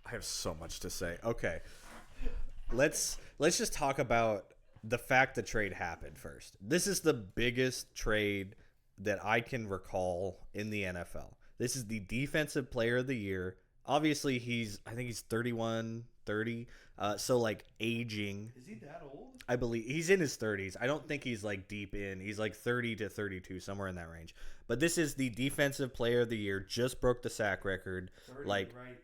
I have so much to say. Okay. Let's just talk about the fact the trade happened first. This is the biggest trade that I can recall in the NFL. This is the defensive player of the year. Obviously, I think he's 31, 30. So, like, aging. Is he that old? I believe he's in his 30s. I don't think he's, like, deep in. He's, like, 30 to 32, somewhere in that range. But this is the defensive player of the year. Just broke the sack record. 30, like, right.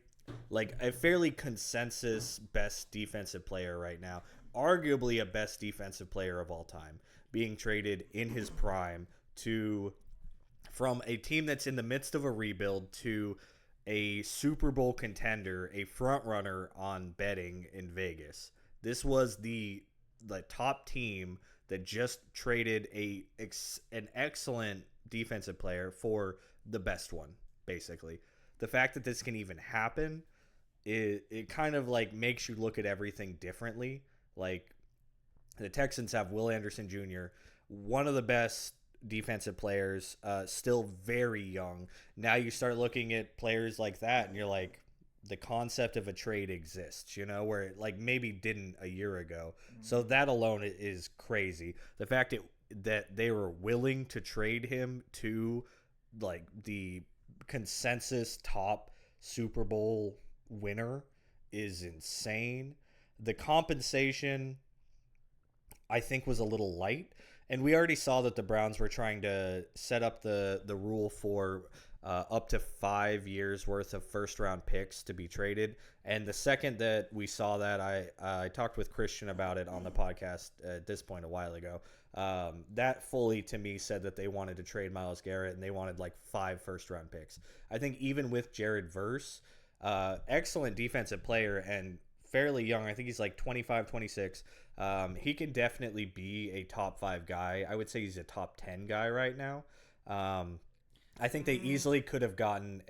Like, a fairly consensus best defensive player right now. Arguably a best defensive player of all time. Being traded in his prime from a team that's in the midst of a rebuild to a Super Bowl contender, a front runner on betting in Vegas. This was the top team that just traded an excellent defensive player for the best one, basically. The fact that this can even happen, it kind of like makes you look at everything differently. Like, the Texans have Will Anderson Jr., one of the best defensive players, still very young. Now you start looking at players like that and you're like, the concept of a trade exists, you know, where it like maybe didn't a year ago. Mm-hmm. So that alone is crazy. The fact that they were willing to trade him to like the consensus top Super Bowl winner is insane. The compensation, I think, was a little light. And we already saw that the Browns were trying to set up the rule for up to 5 years worth of first-round picks to be traded. And the second that we saw that, I talked with Christian about it on the podcast at this point a while ago. That fully, to me, said that they wanted to trade Myles Garrett, and they wanted like 5 first-round picks. I think even with Jared Verse, excellent defensive player and fairly young. I think he's like 25, 26. He can definitely be a top 5 guy. I would say he's a top 10 guy right now. I think they easily could have gotten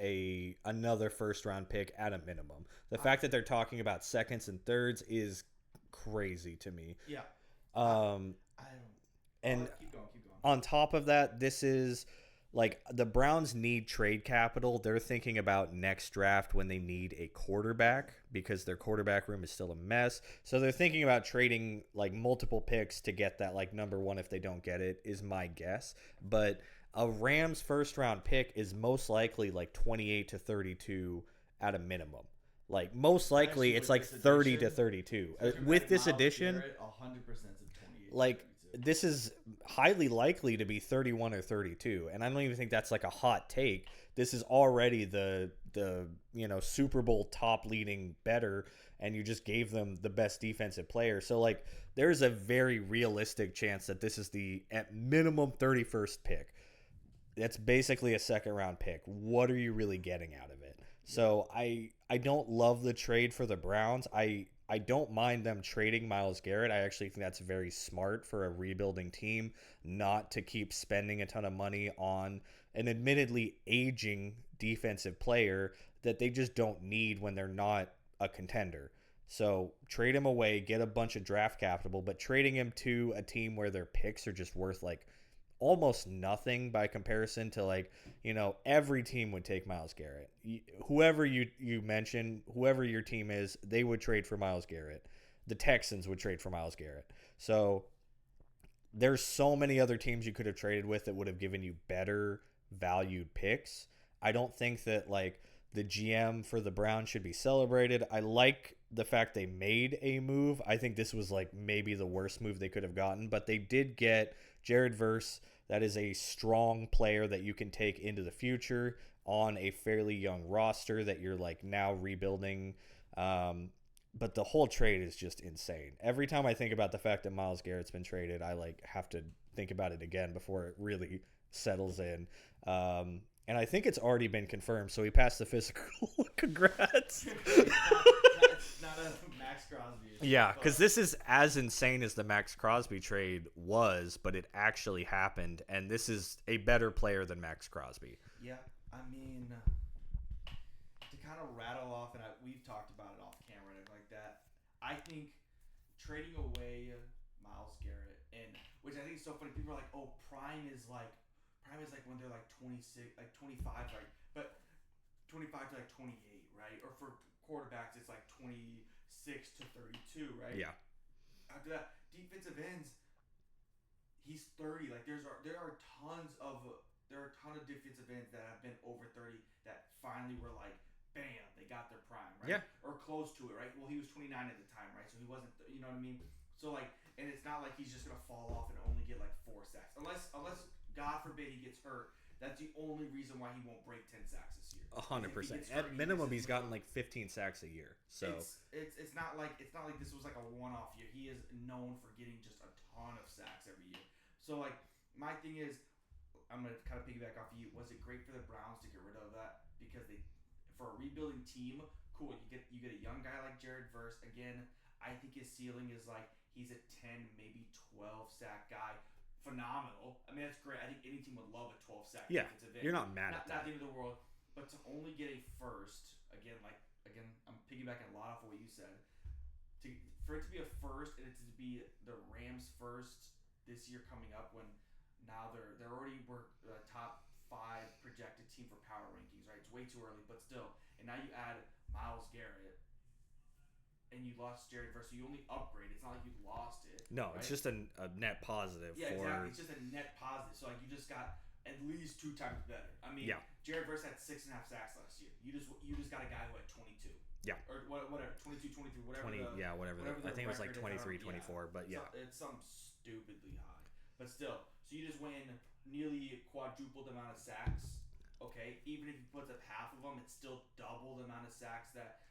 another first round pick at a minimum. The fact that they're talking about seconds and thirds is crazy to me. Yeah. I don't. And keep going. On top of that, this is like the Browns need trade capital. They're thinking about next draft when they need a quarterback because their quarterback room is still a mess. So they're thinking about trading like multiple picks to get that like number one if they don't get it, is my guess. But a Rams first round pick is most likely like 28 to 32 at a minimum. Like most likely it's like 30 to 32. With this addition, 100% of 28. Like this is highly likely to be 31 or 32, and I don't even think that's like a hot take. This is already the Super Bowl top leading better, and you just gave them the best defensive player. So like there's a very realistic chance that this is the at minimum 31st pick. That's basically a second round pick. What are you really getting out of it? Yep. So I don't love the trade for the Browns. I don't mind them trading Miles Garrett. I actually think that's very smart for a rebuilding team not to keep spending a ton of money on an admittedly aging defensive player that they just don't need when they're not a contender. So trade him away, get a bunch of draft capital, but trading him to a team where their picks are just worth like almost nothing by comparison to like, every team would take Miles Garrett. Whoever you mention, whoever your team is, they would trade for Miles Garrett. The Texans would trade for Miles Garrett. So there's so many other teams you could have traded with that would have given you better valued picks. I don't think that like the GM for the Browns should be celebrated. I like the fact they made a move. I think this was like maybe the worst move they could have gotten, but they did get Jared Verse. That is a strong player that you can take into the future on a fairly young roster that you're like now rebuilding. But the whole trade is just insane. Every time I think about the fact that Miles Garrett's been traded, I like have to think about it again before it really settles in. And I think it's already been confirmed, so he passed the physical. Congrats. It's not a Max Crosby. Yeah, because this is as insane as the Max Crosby trade was, but it actually happened, and this is a better player than Max Crosby. Yeah, I mean, to kind of rattle off, and we've talked about it off camera and everything like that. I think trading away Miles Garrett, and which I think is so funny. People are like, "Oh, prime is like when they're like 26, like 25, right?" But 25 to like 28, right? Or for quarterbacks, it's like 26 to 32, right? Yeah. After that, defensive ends, he's 30. Like there are tons of defensive ends that have been over 30 that finally were like, bam, they got their prime, right? Yeah. Or close to it, right? Well, he was 29 at the time, right? So he wasn't, you know what I mean? So like, and it's not like he's just gonna fall off and only get like 4 sacks, unless God forbid he gets hurt. That's the only reason why he won't break 10 sacks this year. 100%. At minimum, he's gotten like 15 sacks a year. So it's not like this was like a one-off year. He is known for getting just a ton of sacks every year. So like my thing is, I'm gonna kind of piggyback off of you. Was it great for the Browns to get rid of that because for a rebuilding team, cool. You get a young guy like Jared Verse again. I think his ceiling is like he's a 10, maybe 12 sack guy. Phenomenal. I mean, that's great. I think any team would love a 12 sack defensive end. You're not mad at Not that. the end of the world, but to only get a first again, I'm piggybacking a lot off of what you said. For it to be a first and it to be the Rams first this year coming up when now they're already were the top 5 projected team for power rankings, right? It's way too early, but still. And now you add Miles Garrett and you lost Jared Verse, so you only upgrade. It's not like you lost it. No, right? It's just a net positive. Yeah, exactly. It's just a net positive. So like you just got at least 2 times better. I mean, Jared Verse had 6.5 sacks last year. You just got a guy who had 22. Yeah. Or whatever, 22, 23, whatever. 20, whatever. I think it was like 23, 24, but yeah. It's something stupidly high. But still, so you just win nearly quadruple the amount of sacks. Okay, even if he puts up half of them, it's still double the amount of sacks that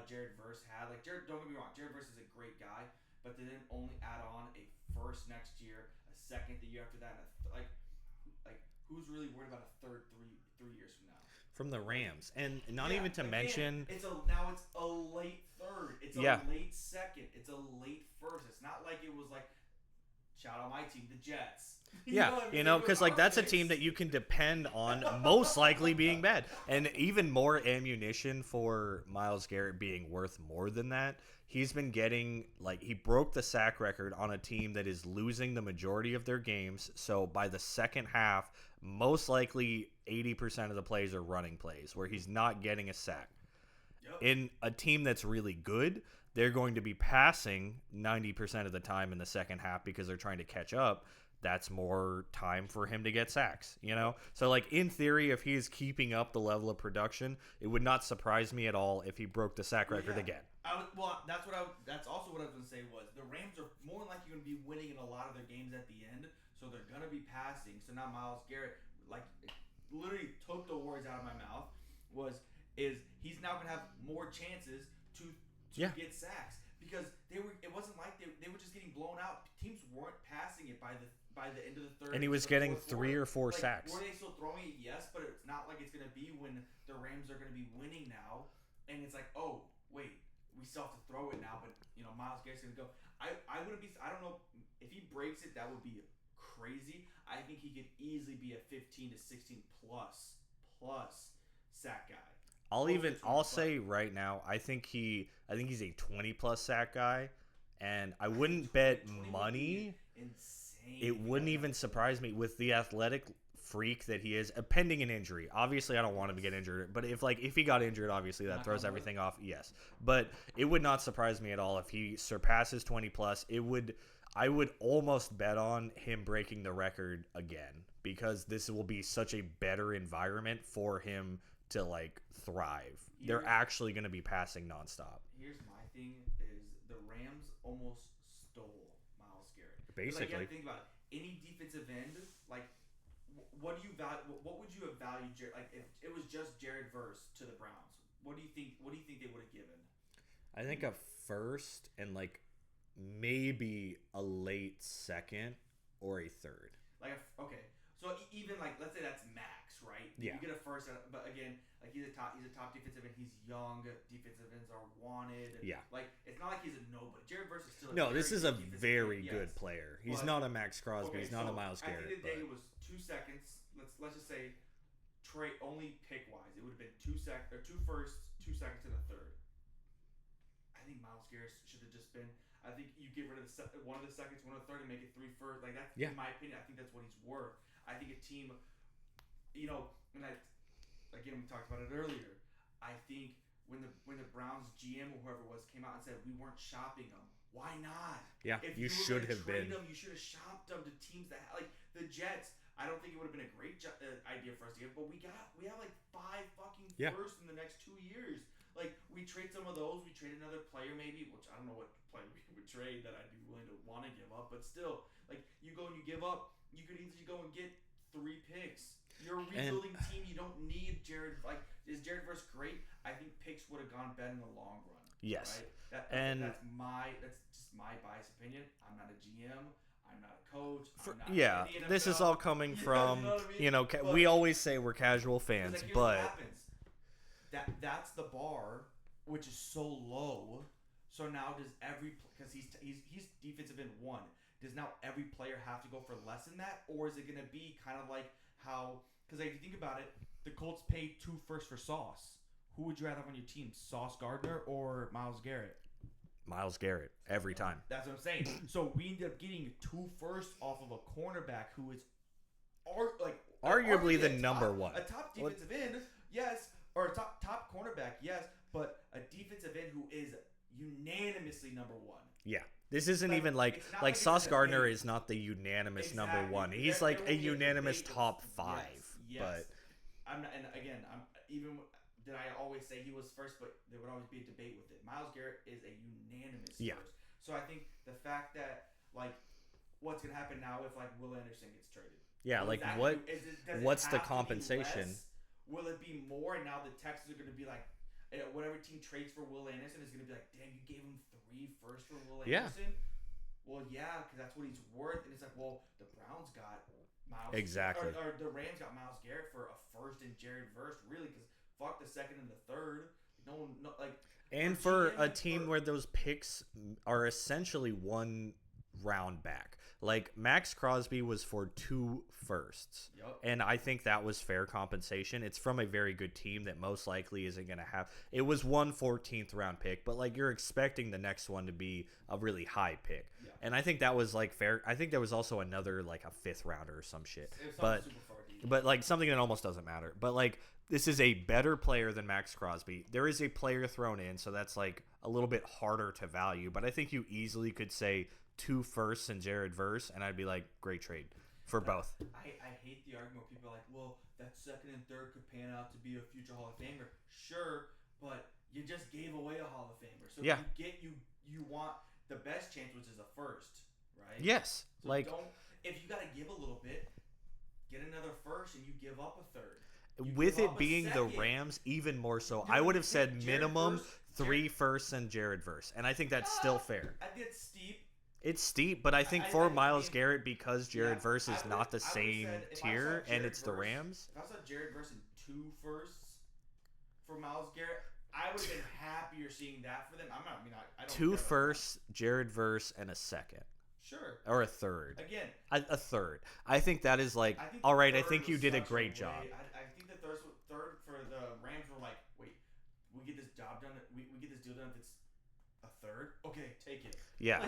Jared Verse had. Like don't get me wrong, Jared Verse is a great guy, but they didn't only add on a first next year, a second the year after that, and like who's really worried about a third 3 years from now? From the Rams, and not even to mention, it's a late third, it's a late second, it's a late first. It's not like it was like shout out my team, the Jets. Because like that's a team that you can depend on most likely being bad, and even more ammunition for Miles Garrett being worth more than that. He's been getting he broke the sack record on a team that is losing the majority of their games. So by the second half, most likely 80% of the plays are running plays where he's not getting a sack. Yep. In a team that's really good, they're going to be passing 90% of the time in the second half because they're trying to catch up. That's more time for him to get sacks, So, like, in theory, if he's keeping up the level of production, it would not surprise me at all if he broke the sack record again. That's also what I was going to say was the Rams are more than likely going to be winning in a lot of their games at the end, so they're going to be passing. So now Myles Garrett, literally took the words out of my mouth, he's now going to have more chances to get sacks. Because it wasn't like they were just getting blown out. Teams weren't passing it by the end of the third. And he was getting 3 or 4 sacks. Were they still throwing it? Yes, but it's not like it's going to be when the Rams are going to be winning now, and it's like, oh wait, we still have to throw it now, but Myles Garrett's going to go. I wouldn't be. I don't know if he breaks it. That would be crazy. I think he could easily be a 15 to 16 plus sack guy. I'll say right now, I think he's a 20 plus sack guy, and I wouldn't bet money. Insane. It wouldn't even surprise me with the athletic freak that he is, pending an injury. Obviously, I don't want him to get injured, but if he got injured, obviously that throws everything off. Yes, but it would not surprise me at all if he surpasses 20 plus. I would almost bet on him breaking the record again, because this will be such a better environment for him to thrive. They're actually going to be passing nonstop. Here's my thing: is the Rams almost stole Myles Garrett. Basically, think about it. Any defensive end, what do you value? What would you have valued? If it was just Jared Verse to the Browns, what do you think? What do you think they would have given? I think a first and maybe a late second or a third. Okay, so even let's say that's max, right? Yeah. You get a first, but again, he's a top defensive end. He's young. Defensive ends are wanted. Yeah. It's not like he's a nobody. Jared Verse is still. This is a very good player. He's not a Max Crosby. Okay, he's not a Myles Garrett. At the end of the day, it was 2 seconds. Let's just say, trade only pick wise, it would have been 2 firsts, 2 seconds, and a third. I think Myles Garrett should have just been. I think you get rid of one of the seconds, one of the third, and make it 3 firsts. That's in my opinion. I think that's what he's worth. I think a team, and again we talked about it earlier. I think when the Browns GM or whoever it was came out and said we weren't shopping them, why not? Yeah, if you should have been. Them, you should have shopped them to teams that the Jets. I don't think it would have been a great idea for us to get, but we have 5 fucking firsts in the next 2 years. We trade some of those. We trade another player maybe, which I don't know what player we would trade that I'd be willing to want to give up. But still, you go and you give up, you could easily go and get 3 picks. You're a rebuilding team. You don't need Jared. Is Jared Verse great? I think picks would have gone better in the long run. Yes. Right? That's just my biased opinion. I'm not a GM. I'm not a coach. This is all coming from, you know what I mean? we always say we're casual fans, here's but what happens. That's the bar, which is so low. So now does because he's defensive end 1. Does now every player have to go for less than that, or is it going to be kind of like how? Because if you think about it, the Colts paid 2 firsts for Sauce. Who would you rather have on your team, Sauce Gardner or Myles Garrett? Myles Garrett every time. That's what I'm saying. So we ended up getting 2 firsts off of a cornerback who is arguably the number 1. A top defensive end, yes, or a top cornerback, yes, but a defensive end who is unanimously number 1. Yeah. This isn't even Sauce Gardner is not the unanimous number 1. He's a unanimous top 5. Yes. But I'm not, and again, did I always say he was first, but there would always be a debate with it. Myles Garrett is a unanimous first. So I think the fact that what's gonna happen now if Will Anderson gets traded? Yeah, what's the compensation? Will it be more? And now the Texans are gonna be whatever team trades for Will Anderson is gonna be damn, you gave him 3 firsts for Will Anderson. Well, yeah, because that's what he's worth. And it's the Browns got Myles. Exactly. Or the Rams got Myles Garrett for a first and Jared Verse, really, because fuck the second and the third. And for a team where those picks are essentially 1 round back. Max Crosby was for 2 firsts. Yep. And I think that was fair compensation. It's from a very good team that most likely isn't going to have. It was 1 14th round pick, but you're expecting the next one to be a really high pick. Yeah. And I think that was fair. I think there was also another a 5th rounder or some shit. But something that almost doesn't matter. But this is a better player than Max Crosby. There is a player thrown in, so that's a little bit harder to value. But I think you easily could say 2 firsts and Jared Verse, and I'd be great trade for both. I hate the argument where people are well, that second and third could pan out to be a future Hall of Famer. Sure, but you just gave away a Hall of Famer. So you want the best chance, which is a first, right? Yes. So if you got to give a little bit, get another first and you give up a third. With it being the Rams, even more so, I would have said minimum 3 firsts and Jared Verse, and I think that's still fair. I think it's steep. It's steep, but I think for Myles Garrett, because Jared Verse is not the same tier, and it's the Rams. If I saw Jared Verse in 2 firsts for Myles Garrett. I would have been happier seeing that for them. I don't. 2 firsts, Jared Verse, and a second. Sure. Or a third. Again. A third. I think that is like, all right, I think you did a great job. I think the third for the Rams were like, wait, we get this job done. We get this deal done if it's a third. Okay, take it. Yeah.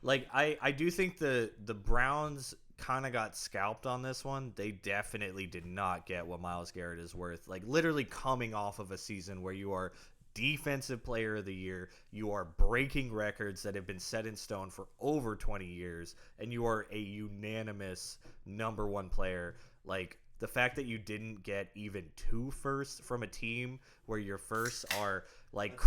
Like, I do think the Browns kind of got scalped on this one. They definitely did not get what Myles Garrett is worth. Like, literally coming off of a season where you are Defensive Player of the Year, you are breaking records that have been set in stone for over 20 years, and you are a unanimous number 1 player. Like, the fact that you didn't get even 2 firsts from a team where your firsts are like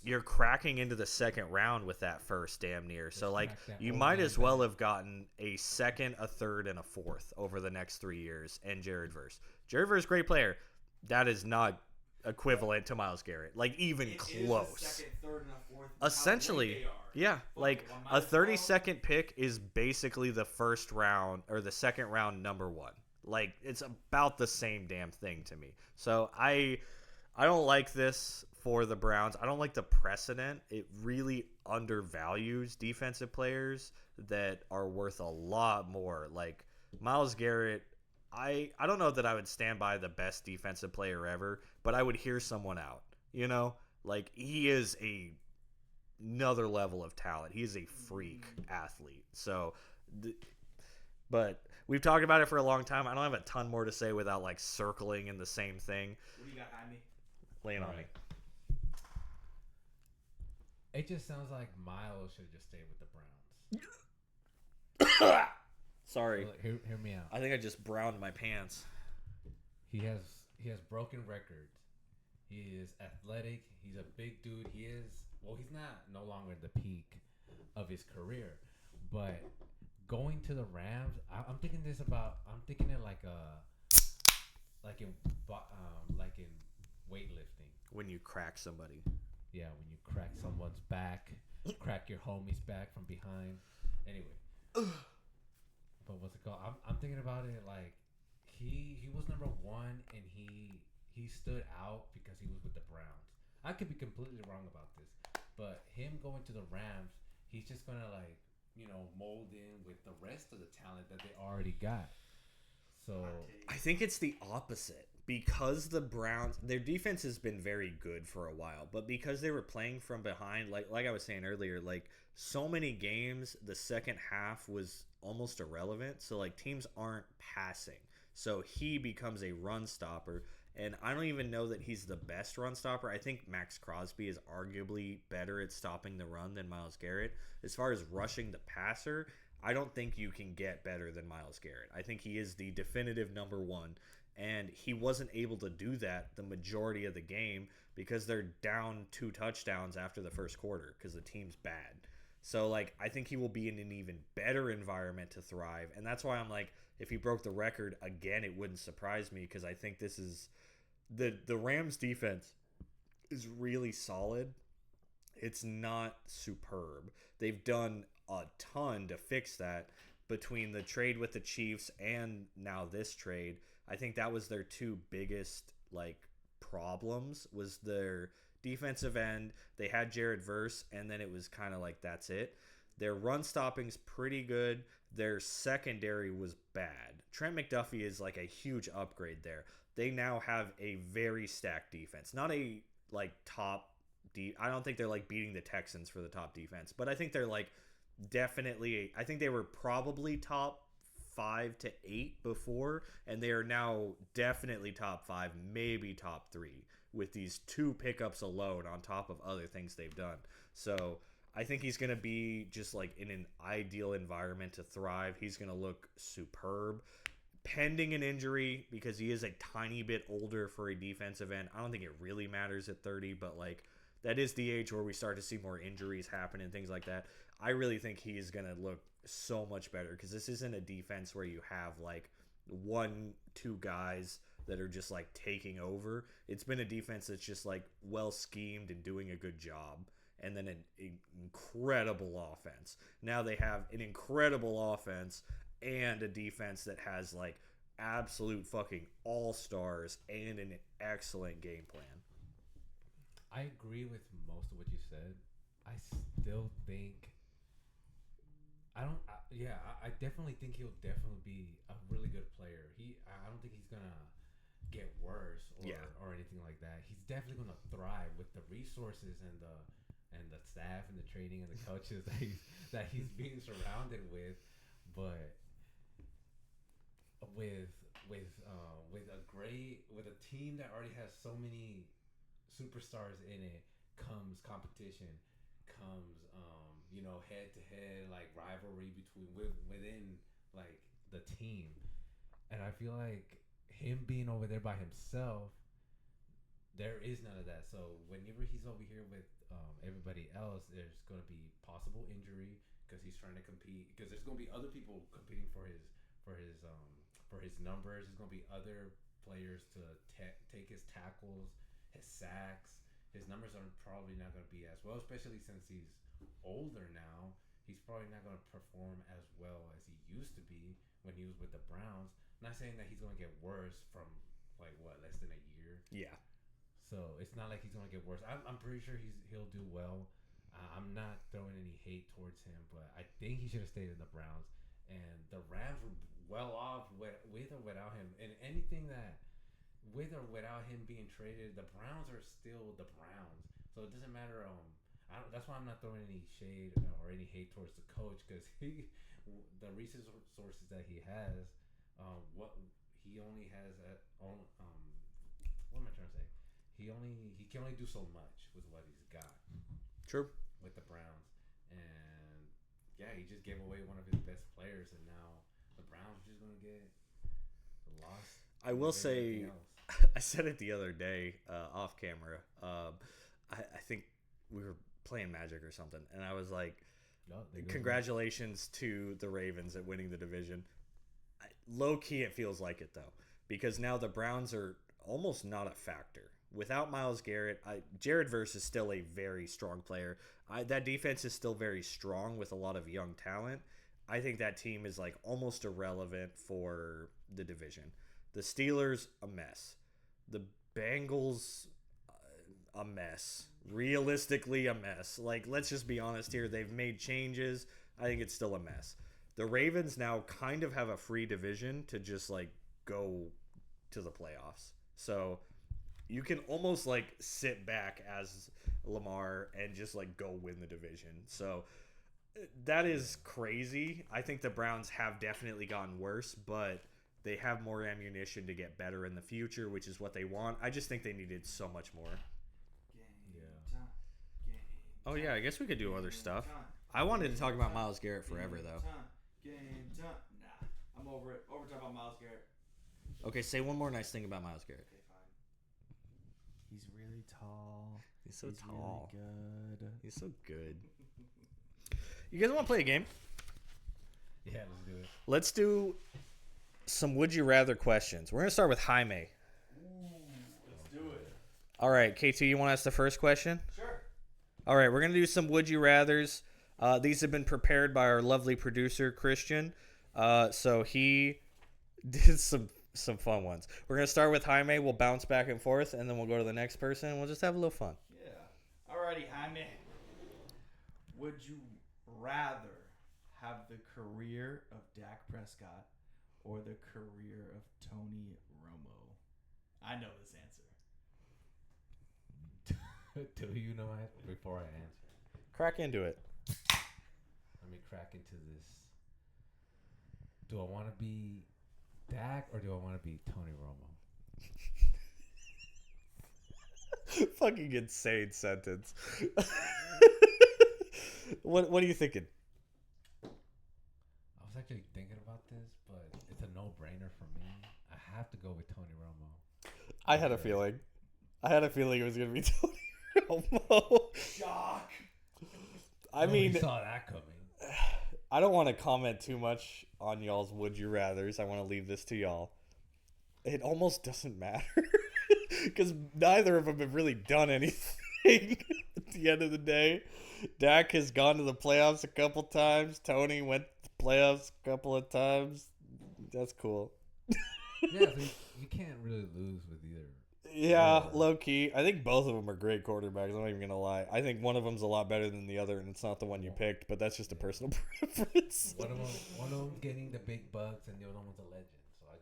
you're cracking into the second round with that first damn near. So like you might as well have gotten a second, a third, and a fourth over the next 3 years. And Jared Verse, great player. That is not equivalent to Myles Garrett, like even close. Is a second, third, and a fourth. Essentially, yeah, like a 32nd pick is basically the first round or the second round number 1. Like, it's about the same damn thing to me. So I don't like this for the Browns. I don't like the precedent. It really undervalues defensive players that are worth a lot more. Like Myles Garrett, I don't know that I would stand by the best defensive player ever, but I would hear someone out. You know, like he is another level of talent. He is a freak athlete. So, but we've talked about it for a long time. I don't have a ton more to say without like circling in the same thing. What do you got behind me? Laying on me. It just sounds like Miles should just stay with the Browns. Sorry. Hear me out. I think I just browned my pants. He has broken records. He is athletic. He's a big dude. He's no longer at the peak of his career, but going to the Rams, I'm thinking it like in weightlifting. When you crack somebody. Yeah, when you crack someone's back, crack your homie's back from behind. Anyway, but what's it called? I'm thinking about it like he was number 1 and he stood out because he was with the Browns. I could be completely wrong about this, but him going to the Rams, he's just gonna mold in with the rest of the talent that they already got. So I think it's the opposite. Because the Browns, their defense has been very good for a while, but because they were playing from behind, like I was saying earlier, like so many games, the second half was almost irrelevant. So like teams aren't passing. So he becomes a run stopper. And I don't even know that he's the best run stopper. I think Max Crosby is arguably better at stopping the run than Myles Garrett. As far as rushing the passer, I don't think you can get better than Myles Garrett. I think he is the definitive number 1. And he wasn't able to do that the majority of the game because they're down 2 touchdowns after the first quarter because the team's bad. So, like, I think he will be in an even better environment to thrive. And that's why I'm like, if he broke the record again, it wouldn't surprise me because I think this is the Rams defense is really solid. It's not superb. They've done a ton to fix that between the trade with the Chiefs and now this trade. I think that was their 2 biggest problems was their defensive end. They had Jared Verse, and then it was kind of like that's it. Their run stopping's pretty good. Their secondary was bad. Trent McDuffie is like a huge upgrade there. They now have a very stacked defense. Not a top I don't think they're beating the Texans for the top defense, but I think they're definitely I think they were probably top 5 to 8 before, and they are now definitely top 5, maybe top 3 with these 2 pickups alone on top of other things they've done. So I think he's going to be just in an ideal environment to thrive. He's going to look superb pending an injury because he is a tiny bit older for a defensive end. I don't think it really matters at 30, but that is the age where we start to see more injuries happen and things like that. I really think he is going to look so much better because this isn't a defense where you have 1-2 guys that are just taking over. It's been a defense that's just well schemed and doing a good job, and then an incredible offense. Now they have an incredible offense and a defense that has absolute fucking all-stars and an excellent game plan. I agree with most of what you said. I still think I definitely think he'll definitely be a really good player. I don't think he's gonna get worse or anything like that. He's definitely gonna thrive with the resources and the staff and the training and the coaches that he's being surrounded with. But with a team that already has so many superstars in it, comes competition, comes head to head like rivalry within like the team. And I feel like him being over there by himself, there is none of that. So whenever he's over here with everybody else, there's going to be possible injury because he's trying to compete. Because there's going to be other people competing for his numbers. There's going to be other players to take his tackles, his sacks. His numbers are probably not going to be as well, especially since he's older now. He's probably not going to perform as well as he used to be when he was with the Browns. I'm not saying that he's going to get worse from less than a year. Yeah. So it's not like he's going to get worse. I'm pretty sure he'll do well. I'm not throwing any hate towards him, but I think he should have stayed in the Browns. And the Rams were well off with or without him. And anything that, with or without him being traded, the Browns are still the Browns. So it doesn't matter. That's why I'm not throwing any shade or any hate towards the coach, because the resources that he has, he only has what am I trying to say? He can only do so much with what he's got. True. With the Browns, and he just gave away one of his best players, and now the Browns are just gonna get lost. I will say, I said it the other day off camera. I think we were playing Magic or something, and I was like, congratulations to the Ravens at winning the division. Low key, it feels like it though, because now the Browns are almost not a factor. Without Myles Garrett, Jared Verse is still a very strong player. That defense is still very strong with a lot of young talent. I think that team is like almost irrelevant for the division. The Steelers, a mess. The Bengals, a mess. Realistically, a mess. Like, let's just be honest here. They've made changes. I think it's still a mess. The Ravens now kind of have a free division to just like go to the playoffs. So you can almost like sit back as Lamar and just like go win the division. So that is crazy. I think the Browns have definitely gotten worse, but they have more ammunition to get better in the future, which is what they want. I just think they needed so much more. Oh yeah, I guess we could do other stuff. I wanted to talk about Myles Garrett forever though. Game time. Nah, I'm over it. Over talking about Myles Garrett. Okay, say one more nice thing about Myles Garrett. Okay, fine. He's really tall. He's so tall. Really good. He's so good. You guys want to play a game? Yeah, let's do it. Let's do some Would You Rather questions. We're going to start with Jaime. Let's do it. All right, KT, you want to ask the first question? Sure. All right, we're going to do some Would You Rathers. These have been prepared by our lovely producer, Christian. So he did some fun ones. We're going to start with Jaime. We'll bounce back and forth, and then we'll go to the next person, and we'll just have a little fun. Yeah. Alrighty, Jaime. Would you rather have the career of Dak Prescott or the career of Tony Romo? I know this answer. Do you know it before I answer? Crack into it. Let me crack into this. Do I want to be Dak or do I want to be Tony Romo? Fucking insane sentence. What are you thinking? I was actually thinking about this, but it's a no-brainer for me. I have to go with Tony Romo. I had a feeling. It was going to be Tony Romo. Shock. I mean, saw that coming. I don't want to comment too much on y'all's Would You Rathers. I want to leave this to y'all. It almost doesn't matter because neither of them have really done anything at the end of the day. Dak has gone to the playoffs a couple times. Tony went to the playoffs a couple of times. That's cool. Yeah, so you can't really lose with either. Yeah, low key. I think both of them are great quarterbacks. I'm not even gonna lie. I think one of them's a lot better than the other, and it's not the one you picked. But that's just a personal preference. One of them getting the big bucks, and the other one's a legend. So I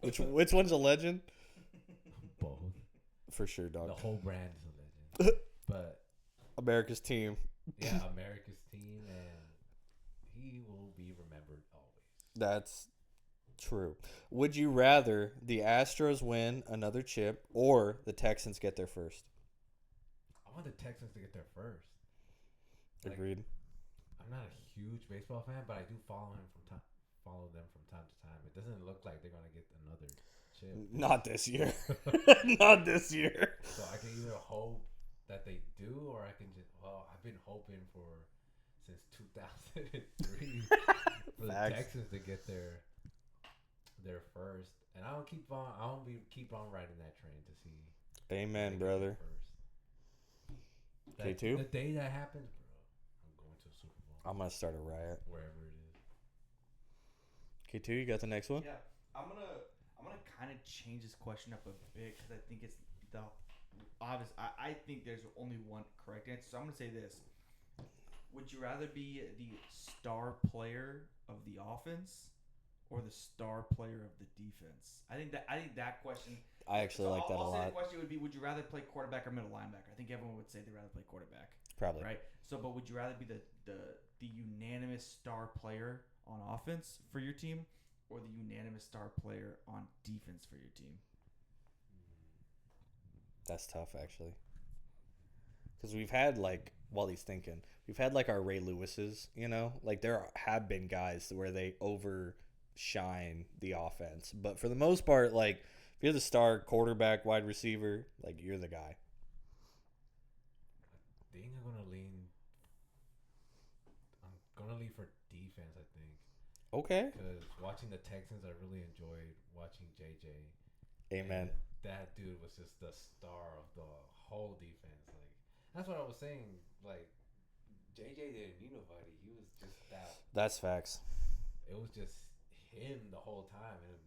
just went with Which one's a legend? both. For sure, dog. The whole brand is a legend. But America's team. Yeah, America's team, and he will be remembered always. That's true. Would you rather the Astros win another chip or the Texans get there first? I want the Texans to get there first. Agreed. I'm not a huge baseball fan, but I do follow them from time to time. It doesn't look like they're gonna get another chip. Not this year. Not this year. So I can either hope that they do, or I can just I've been hoping since 2003 for the Texans to get there first, and I don't keep on riding that train to see. Amen, brother. K2? The day that happens, bro, I'm going to a Super Bowl. I'm gonna start a riot wherever it is. K2, you got the next one? Yeah, I'm gonna kind of change this question up a bit because I think it's the obvious. I think there's only one correct answer, so I'm gonna say this: would you rather be the star player of the offense or the star player of the defense? I think that question. I actually like that a lot. The question would be: would you rather play quarterback or middle linebacker? I think everyone would say they'd rather play quarterback. Probably. Right. So, but would you rather be the unanimous star player on offense for your team, or the unanimous star player on defense for your team? That's tough, actually. Because we've had, while he's thinking, we've had, our Ray Lewis's, Like, there have been guys where they overshine the offense. But for the most part, if you're the star quarterback, wide receiver, you're the guy. I think I'm going to lean for defense, I think. Okay. Because watching the Texans, I really enjoyed watching JJ. Amen. That dude was just the star of the whole defense. That's what I was saying. JJ didn't need nobody. He was just that. That's facts. It was just him the whole time, and it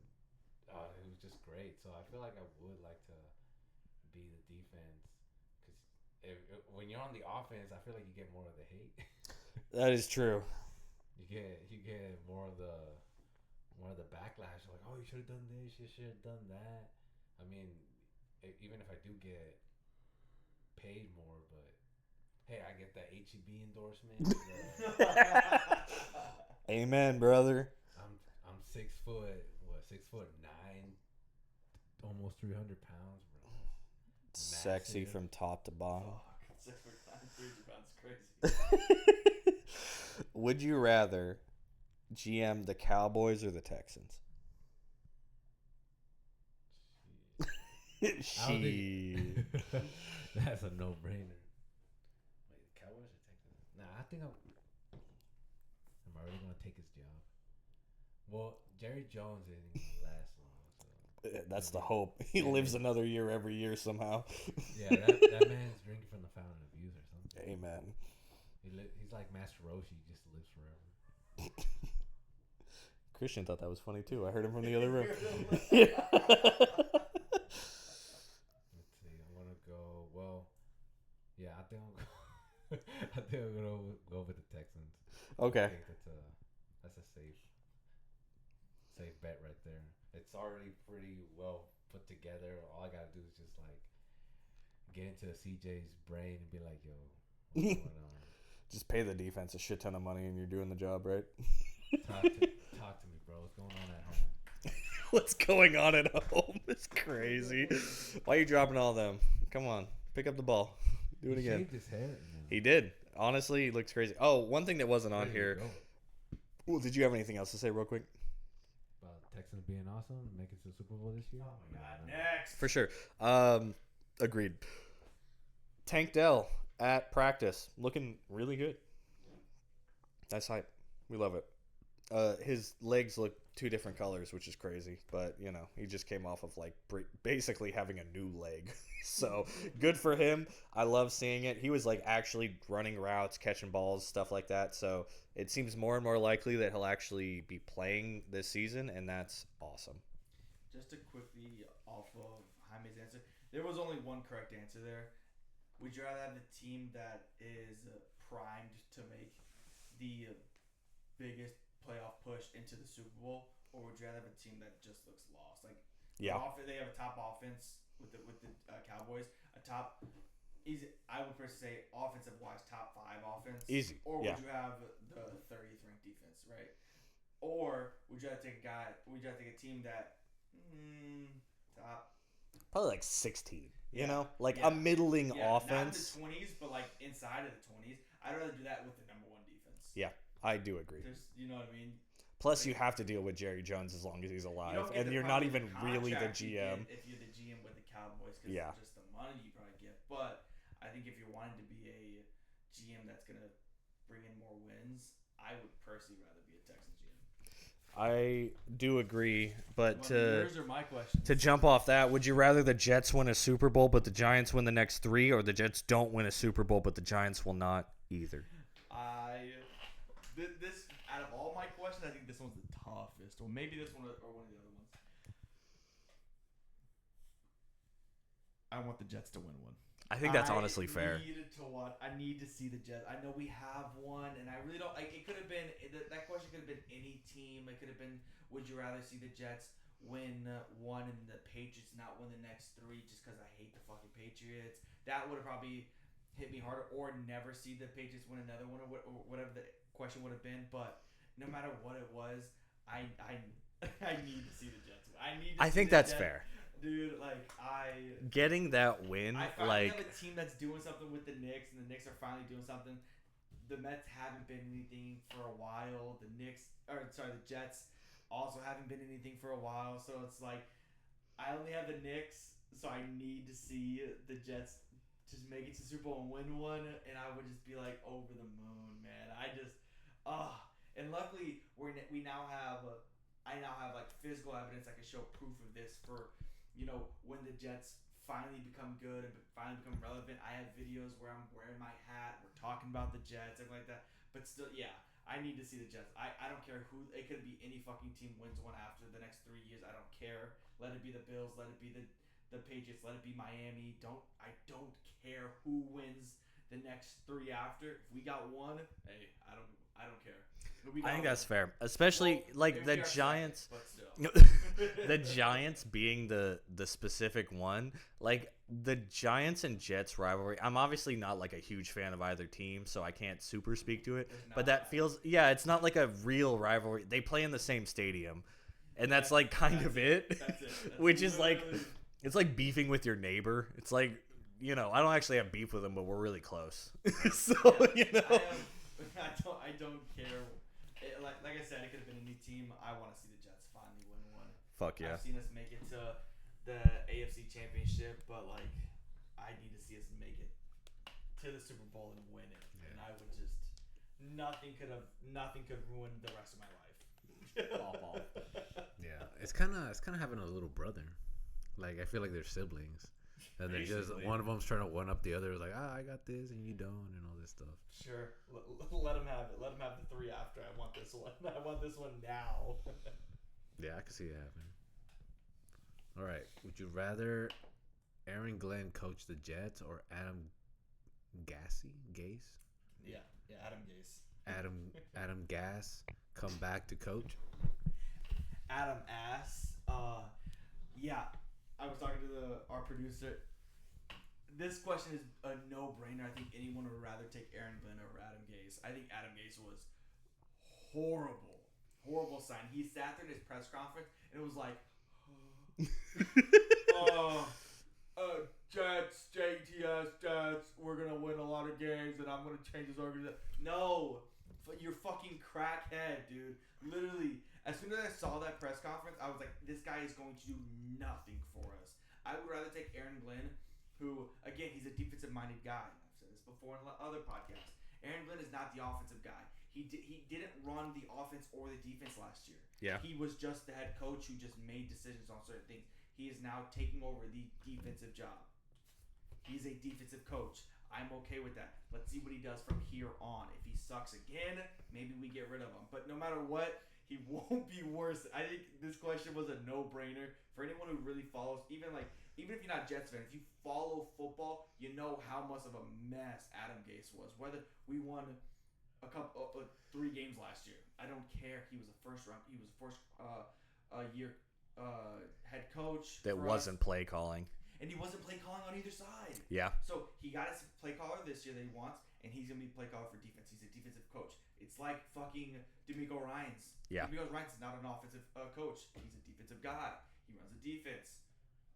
was just great. So I feel like I would like to be the defense, because when you're on the offense, I feel like you get more of the hate. That is true. You get more of the backlash. Like, oh, you should have done this. You should have done that. I mean, even if I do get paid more, but hey, I get that HEB endorsement. Amen, brother. I'm 6'9", almost 300 pounds, bro. Sexy Massive. from top to bottom. 6'9", 300 pounds, crazy. Would you rather GM the Cowboys or the Texans? She. That's a no-brainer. Wait, the Cowboys or Texans? Nah, I think I'm already gonna take his job. Well, Jerry Jones isn't gonna last long, so That's the hope. He lives another year every year somehow. Yeah, that man's drinking from the fountain of youth or something. Amen. He's like Master Roshi, he just lives forever. Christian thought that was funny too. I heard him from the other room. Let's see. I'm gonna go. Well, yeah, I think I'm gonna go with the Texans. Okay. I think that's a safe bet right there. It's already pretty well put together. All I gotta do is just get into CJ's brain and be like, yo, what's going on? Just pay the defense a shit ton of money and you're doing the job, right? Talk to me, bro. What's going on at home? What's going on at home? It's crazy. Why are you dropping all of them? Come on. Pick up the ball. Do it again. He shaved his hair. He did. Honestly, he looks crazy. Oh, one thing that wasn't on here. Well, did you have anything else to say real quick? About Texans being awesome, making it to the Super Bowl this year? Oh, my God. Next. For sure. Agreed. Tank Dell at practice. Looking really good. That's hype. We love it. His legs look two different colors, which is crazy. But, he just came off of, basically having a new leg. So, good for him. I love seeing it. He was, actually running routes, catching balls, stuff like that. So, it seems more and more likely that he'll actually be playing this season, and that's awesome. Just to quickly off of Jaime's answer, there was only one correct answer there. Would you rather have the team that is primed to make the biggest playoff push into the Super Bowl, or would you rather have a team that just looks lost? They have a top offense with the Cowboys, a top easy. I would personally say offensive wise, top 5 offense. Easy. Or would you have the 30th ranked defense, right? Or would you have to take a team that top probably 16. A middling offense. Not in the 20s, but inside of the 20s. I'd rather do that with the number 1 defense. Yeah, I do agree. You know what I mean? Plus, you have to deal with Jerry Jones as long as he's alive, and you're not even really the GM. If you're the GM with the Cowboys, because just the money you probably get. But I think if you're wanting to be a GM that's gonna bring in more wins, I would personally rather be a Texans GM. I do agree, but yours or my questions? To jump off that, would you rather the Jets win a Super Bowl but the Giants win the next 3, or the Jets don't win a Super Bowl but the Giants will not either? This out of all my questions, I think this one's the toughest, or maybe this one or one of the other ones. I want the Jets to win one. I think that's honestly fair. I need to see the Jets. I know we have one, and I really don't. It could have been that question could have been any team. It could have been, would you rather see the Jets win one and the Patriots not win the next 3 just because I hate the fucking Patriots? That would have probably hit me harder, or never see the Patriots win another one, or whatever the question would have been. But no matter what it was, I need to see the Jets. I think that's fair. Dude, getting that win, I finally have a team that's doing something with the Knicks, and the Knicks are finally doing something. The Mets haven't been anything for a while. The Jets also haven't been anything for a while. So it's I only have the Knicks, so I need to see the Jets just make it to Super Bowl and win one, and I would just be over the moon, man. And luckily I now have physical evidence I can show proof of this for. When the Jets finally become good and finally become relevant, I have videos where I'm wearing my hat, we're talking about the Jets, everything like that. But still, yeah, I need to see the Jets. I don't care who. It could be any fucking team wins one after the next 3 years. I don't care. Let it be the Bills. Let it be the Patriots. Let it be Miami. I don't care who wins the next 3 after. If we got one, hey, I don't care. I think that's fair, especially the Giants. Second, but still. The Giants being the specific one, the Giants and Jets rivalry. I'm obviously not a huge fan of either team, so I can't super speak to it. But that feels, it's not a real rivalry. They play in the same stadium, and that's kind of it. That's it. Which is it's like beefing with your neighbor. It's I don't actually have beef with them, but we're really close. So I don't care. Like I said, it could have been any team. I want to see the Jets finally win one. Fuck yeah. I've seen us make it to the AFC Championship, but I need to see us make it to the Super Bowl and win it. Yeah. And I would just nothing could ruin the rest of my life. Off. Yeah, it's kind of having a little brother. I feel like they're siblings. And they're just one of them's trying to one up the other. I got this and you don't, and all this stuff. Sure, let them have it. Let them have the 3 after. I want this one. I want this one now. Yeah, I can see it happening. All right, would you rather Aaron Glenn coach the Jets or Adam Gase? Yeah, Adam Gase. Adam Gase come back to coach. Adam Ass. Yeah. I was talking to our producer. This question is a no-brainer. I think anyone would rather take Aaron Glenn over Adam Gase. I think Adam Gase was horrible sign. He sat there in his press conference and it was Jets, JTS, Jets, we're going to win a lot of games and I'm going to change this organization. No, you're fucking crackhead, dude. Literally, as soon as I saw that press conference, I was like, this guy is going to do nothing for us. I would rather take Aaron Glenn, who, again, he's a defensive-minded guy. I've said this before in other podcasts. Aaron Glenn is not the offensive guy. He didn't run the offense or the defense last year. Yeah. He was just the head coach who just made decisions on certain things. He is now taking over the defensive job. He's a defensive coach. I'm okay with that. Let's see what he does from here on. If he sucks again, maybe we get rid of him. But no matter what, he won't be worse. I think this question was a no-brainer for anyone who really follows. Even if you're not Jets fan, if you follow football, you know how much of a mess Adam Gase was. Whether we won a couple, 3 games last year, I don't care. He was a first year head coach that wasn't play calling, and he wasn't play calling on either side. Yeah. So he got his play caller this year that he wants, and he's gonna be play caller for defense. He's a defensive coach. It's like fucking D'Amico Ryans. Yeah. D'Amico Ryans is not an offensive coach. He's a defensive guy. He runs a defense.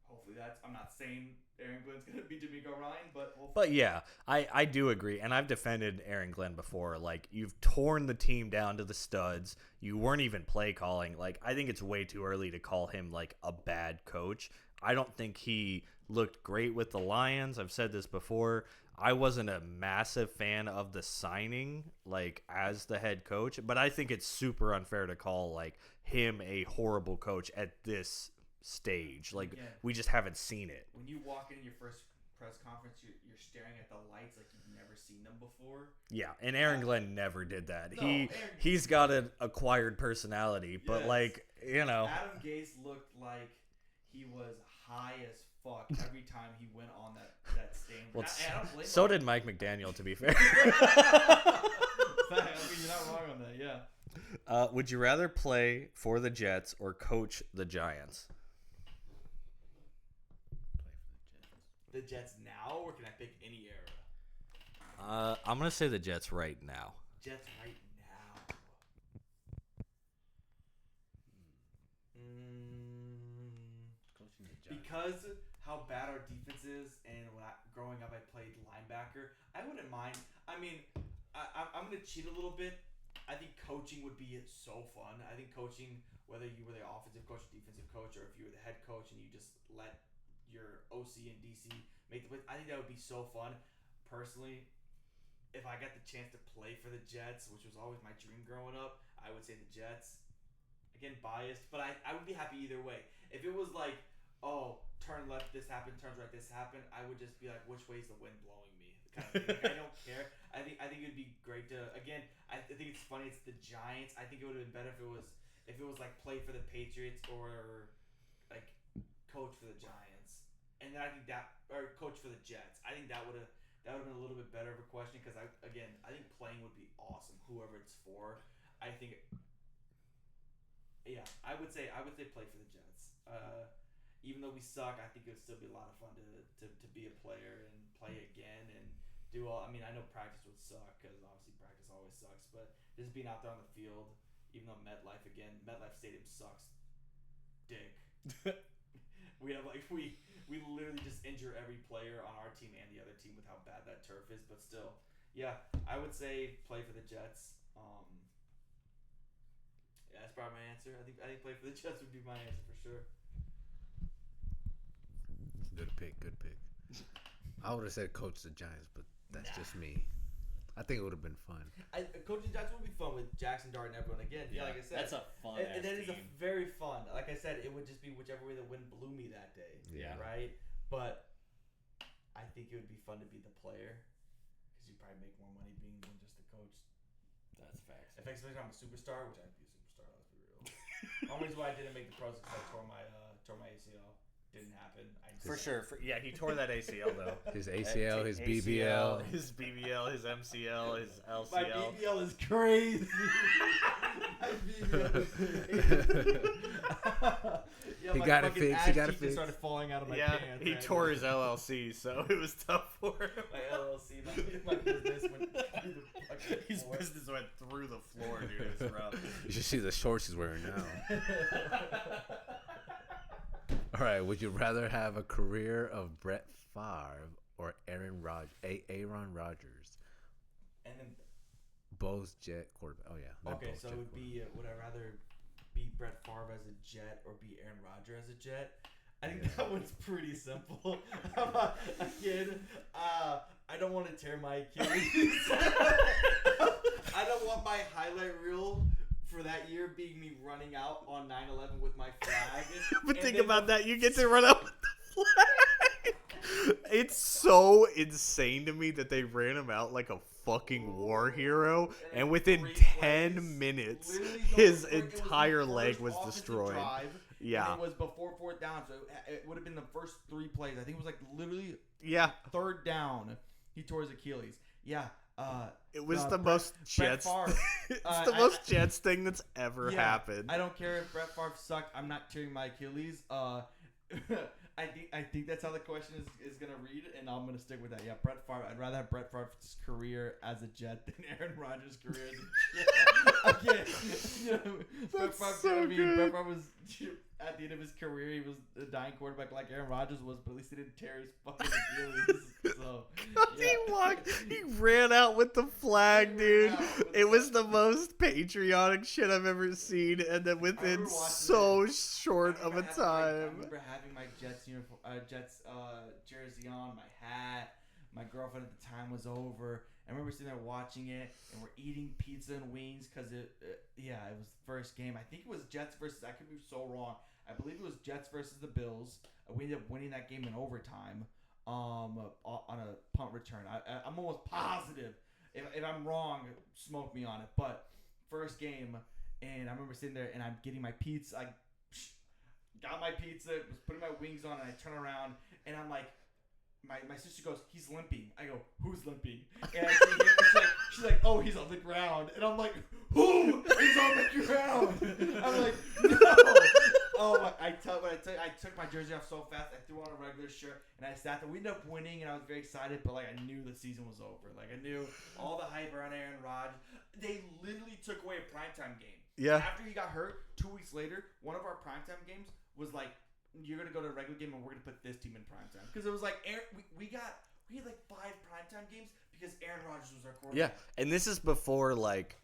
Hopefully I'm not saying Aaron Glenn's going to be D'Amico Ryan, but hopefully. But yeah, I do agree. And I've defended Aaron Glenn before. Like, you've torn the team down to the studs. You weren't even play calling. Like, I think it's way too early to call him like a bad coach. I don't think he looked great with the Lions. I've said this before. I wasn't a massive fan of the signing, like, as the head coach, but I think it's super unfair to call like him a horrible coach at this stage. Like, we just haven't seen it. When you walk in your first press conference, you're staring at the lights like you've never seen them before. Yeah, and Aaron Glenn never did that. No, He's got an acquired personality, but yes. like, you know, Adam Gase looked like he was high as fuck every time he went on that stage. Well, I don't blame so him. did Mike McDaniel, to be fair. I mean, you're not wrong on that. Yeah. Would you rather play for the Jets or coach the Giants? The Jets now, or can I pick any era? I'm gonna say the Jets right now. Jets right now. Coaching the Giants. Because how bad our defense is, and growing up I played linebacker, I wouldn't mind. I mean, I'm gonna cheat a little bit. I think coaching would be so fun. I think coaching, whether you were the offensive coach, or defensive coach, or if you were the head coach and you just let your OC and DC make the plays, I think that would be so fun. Personally, if I got the chance to play for the Jets, which was always my dream growing up, I would say the Jets. Again, biased, but I would be happy either way. If it was like, oh, turn left, this happened, turns right, this happened, I would just be like, which way is the wind blowing me? Kind of thing. Like, I don't care. I think it'd be great to, again, I think it's funny, it's the Giants. I think it would have been better if it was like play for the Patriots or like coach for the Giants. And then I think or coach for the Jets. I think that would have been a little bit better of a question, because I think playing would be awesome, whoever it's for. I think, yeah, I would say play for the Jets. Even though we suck, I think it would still be a lot of fun to be a player and play again and do all. I mean, I know practice would suck, because obviously practice always sucks, but just being out there on the field, even though MetLife Stadium sucks dick. We literally just injure every player on our team and the other team with how bad that turf is, but still, yeah, I would say play for the Jets. Yeah, that's probably my answer. I think play for the Jets would be my answer for sure. Good pick. I would have said coach the Giants, but that's just me. I think it would have been fun. Coaching Giants would be fun with Jackson Dart and everyone. Again, yeah, like I said, that's a fun. And that is a very fun. Like I said, it would just be whichever way the wind blew me that day. Yeah. Right. But I think it would be fun to be the player, because you probably make more money being than just the coach. That's facts. Especially if I'm a superstar, which I'd be a superstar. Let's be real. Only reason why I didn't make the pros is because I tore my ACL. Didn't happen. For sure. Yeah, he tore that ACL though. His ACL, his BBL. His BBL, his MCL, his LCL. My BBL is crazy. My BBL is crazy. He got it fixed. He got it fixed. Started falling out of my pants. He tore his LLC, so it was tough for him. My LLC, my business went through the fucking His floor. business went through the floor, dude. It was rough. You should see the shorts he's wearing now. All right, would you rather have a career of Brett Favre or Aaron Rodgers? And then, both Jet quarterback. Oh yeah. okay, so it would be would I rather be Brett Favre as a Jet or be Aaron Rodgers as a Jet? I think that one's pretty simple. Again, I don't want to tear my Achilles. I don't don't want my highlight reel for that year being me running out on 9/11 with my flag. But think about that. You get to run out with the flag. It's so insane to me that they ran him out like a fucking war hero, and within 10 minutes, his entire leg was destroyed. Yeah. And it was before 4th down, so it would have been the first 3 plays. I think it was like literally 3rd down. He tore his Achilles. Yeah. It was the most Jets. It's the most Jets thing that's ever happened. I don't care if Brett Favre sucked. I'm not tearing my Achilles. I think that's how the question is gonna read, and I'm gonna stick with that. Yeah, Brett Favre. I'd rather have Brett Favre's career as a Jet than Aaron Rodgers' career as a Jet. Again, Brett Favre. So good. Brett Favre was at the end of his career. He was a dying quarterback like Aaron Rodgers was, but at least he didn't tear his fucking Achilles. So he ran out with the flag, dude. It was the most patriotic shit I've ever seen, and then within so short of a time. I remember having my Jets uniform, jersey on, my hat. My girlfriend at the time was over. I remember sitting there watching it, and we're eating pizza and wings because it was the first game. I think it was Jets versus. I could be so wrong. I believe it was Jets versus the Bills. We ended up winning that game in overtime. On a punt return. I'm almost positive. If I'm wrong, smoke me on it. But first game, and I remember sitting there, and I'm getting my pizza. I got my pizza, was putting my wings on, and I turn around, and I'm like, my sister goes, he's limping. I go, who's limping? And I see him, she's like, oh, he's on the ground. And I'm like, who is on the ground? I'm like, no. Oh, I took my jersey off so fast, I threw on a regular shirt, and I sat there. We ended up winning, and I was very excited, but like I knew the season was over. Like I knew all the hype around Aaron Rodgers. They literally took away a primetime game. Yeah. After he got hurt, 2 weeks later, one of our primetime games was like, you're gonna go to a regular game, and we're gonna put this team in primetime because it was like we had like 5 primetime games because Aaron Rodgers was our quarterback. Yeah, and this is before like.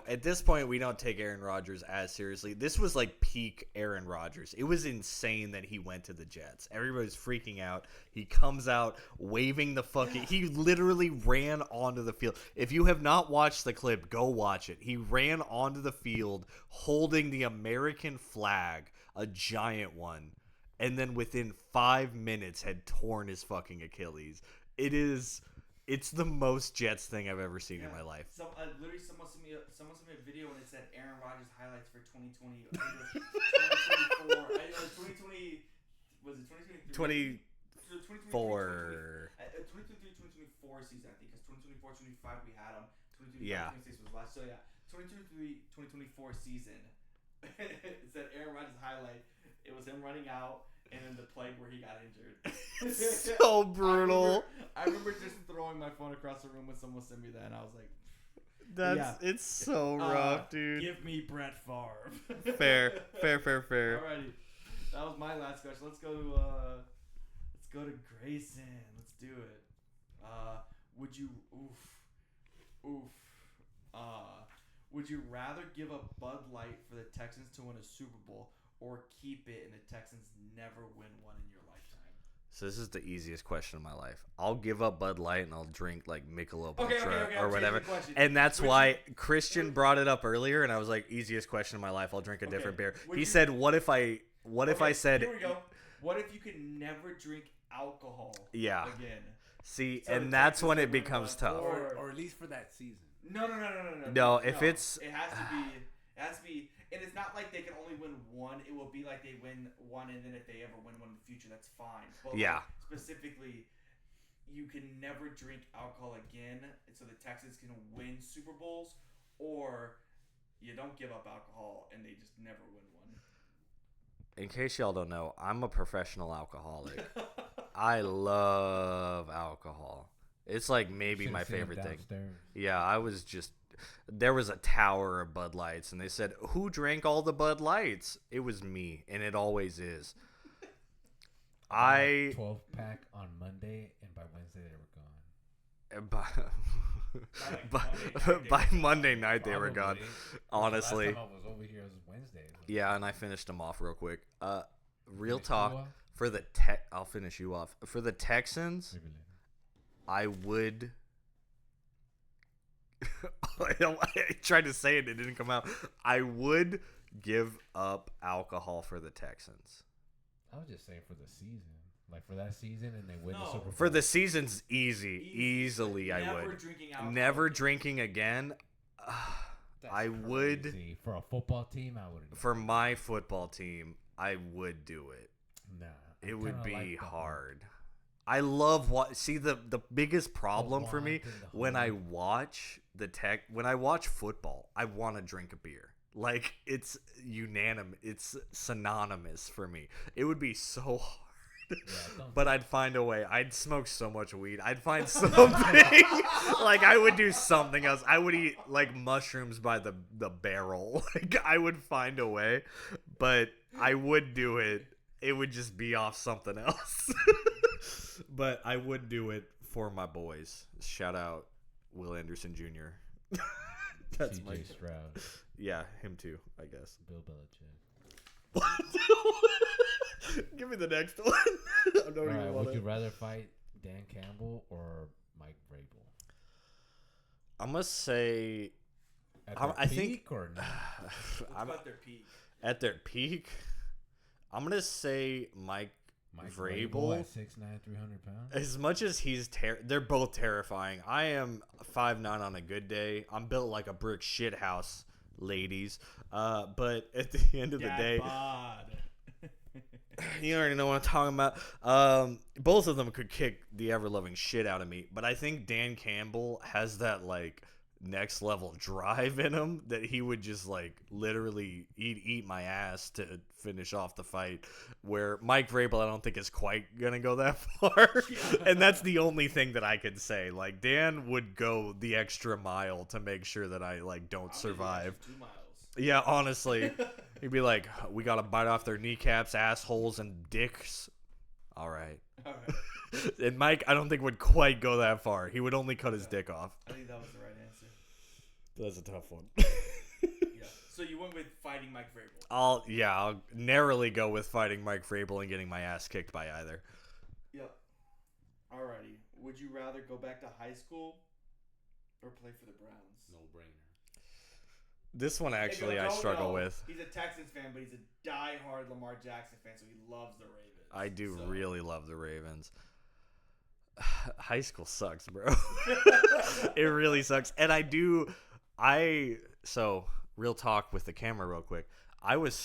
At this point, we don't take Aaron Rodgers as seriously. This was like peak Aaron Rodgers. It was insane that he went to the Jets. Everybody's freaking out. He comes out waving the fucking... He literally ran onto the field. If you have not watched the clip, go watch it. He ran onto the field holding the American flag, a giant one, and then within 5 minutes had torn his fucking Achilles. It's the most Jets thing I've ever seen in my life. Literally, someone sent me a video and it said Aaron Rodgers highlights for 2020. 2024. 2020 was it 2023? 24. 2023-2024 season, I think, because 2024-25 we had him. 2025-26 was last. So yeah, 2023-2024 season. It said Aaron Rodgers highlight. It was him running out. And then the plague where he got injured. So brutal. I remember just throwing my phone across the room when someone sent me that, and I was like, It's so rough, dude. Give me Brett Favre. Fair. Alrighty. That was my last question. Let's go to Grayson. Let's do it. Would you rather give up Bud Light for the Texans to win a Super Bowl or keep it and the Texans never win one in your lifetime? So this is the easiest question of my life. I'll give up Bud Light and I'll drink like Michelob Okay, Ultra okay, or whatever. And that's why Christian brought it up earlier, and I was like, easiest question of my life. I'll drink a different beer. He said, "What if I said?" Here we go. What if you could never drink alcohol? Yeah. Again. See, so and that's when it becomes tough. Or at least for that season. No. No, if it's it has to be, and it's not like they can only win one. It will be like they win one, and then if they ever win one in the future, that's fine. But yeah. Like, specifically, you can never drink alcohol again, and so the Texans can win Super Bowls, or you don't give up alcohol and they just never win one. In case y'all don't know, I'm a professional alcoholic. I love alcohol. It's like maybe my favorite thing. Yeah, there was a tower of Bud Lights, and they said, who drank all the Bud Lights? It was me, and it always is. 12-pack on Monday, and by Wednesday they were gone. By Monday night they were gone. Honestly. The last time I was over here was Wednesday. Yeah, and I finished them off real quick. Real talk, for the I'll finish you off. For the Texans, I would I tried to say it, it didn't come out. I would give up alcohol for the Texans. I was just saying for the season. Like for that season and they win the Super Bowl. For the season's easily I would. Never drinking again. I would. Crazy. For a football team, I wouldn't. For my football team, I would do it. Nah. It would be hard. I love the biggest problem for me when I watch football, I want to drink a beer. Like it's unanimous, it's synonymous for me. It would be so hard. Yeah, but I'd find a way. I'd smoke so much weed. I'd find something. Like I would do something else. I would eat like mushrooms by the barrel. Like I would find a way, but I would do it. It would just be off something else. But I would do it for my boys. Shout out Will Anderson Jr. That's my Stroud. Yeah, him too, I guess. Bill Belichick. Give me the next one. I don't even would you rather fight Dan Campbell or Mike Vrabel? I'm gonna say. I think or not? At their peak. At their peak, I'm gonna say Mike Vrabel at 6'9", 300 pounds. As much as they're both terrifying. I am 5'9" on a good day. I'm built like a brick shit house, ladies. But at the end of the day, you already know what I'm talking about. Both of them could kick the ever-loving shit out of me. But I think Dan Campbell has that like next level drive in him that he would just like literally eat my ass to finish off the fight, where Mike Vrabel I don't think is quite gonna go that far. And that's the only thing that I could say. Like Dan would go the extra mile to make sure that I like don't survive. 2 miles. Yeah, honestly. He'd be like, we gotta bite off their kneecaps, assholes, and dicks. All right. And Mike I don't think would quite go that far. He would only cut his dick off. I think that was the right answer. That's a tough one. Yeah. So you went with fighting Mike Vrabel. I'll narrowly go with fighting Mike Vrabel and getting my ass kicked by either. Yep. Alrighty. Would you rather go back to high school or play for the Browns? No brainer. This one actually I struggle with. He's a Texans fan, but he's a diehard Lamar Jackson fan, so he loves the Ravens. I do really love the Ravens. High school sucks, bro. It really sucks. And so real talk with the camera real quick. I was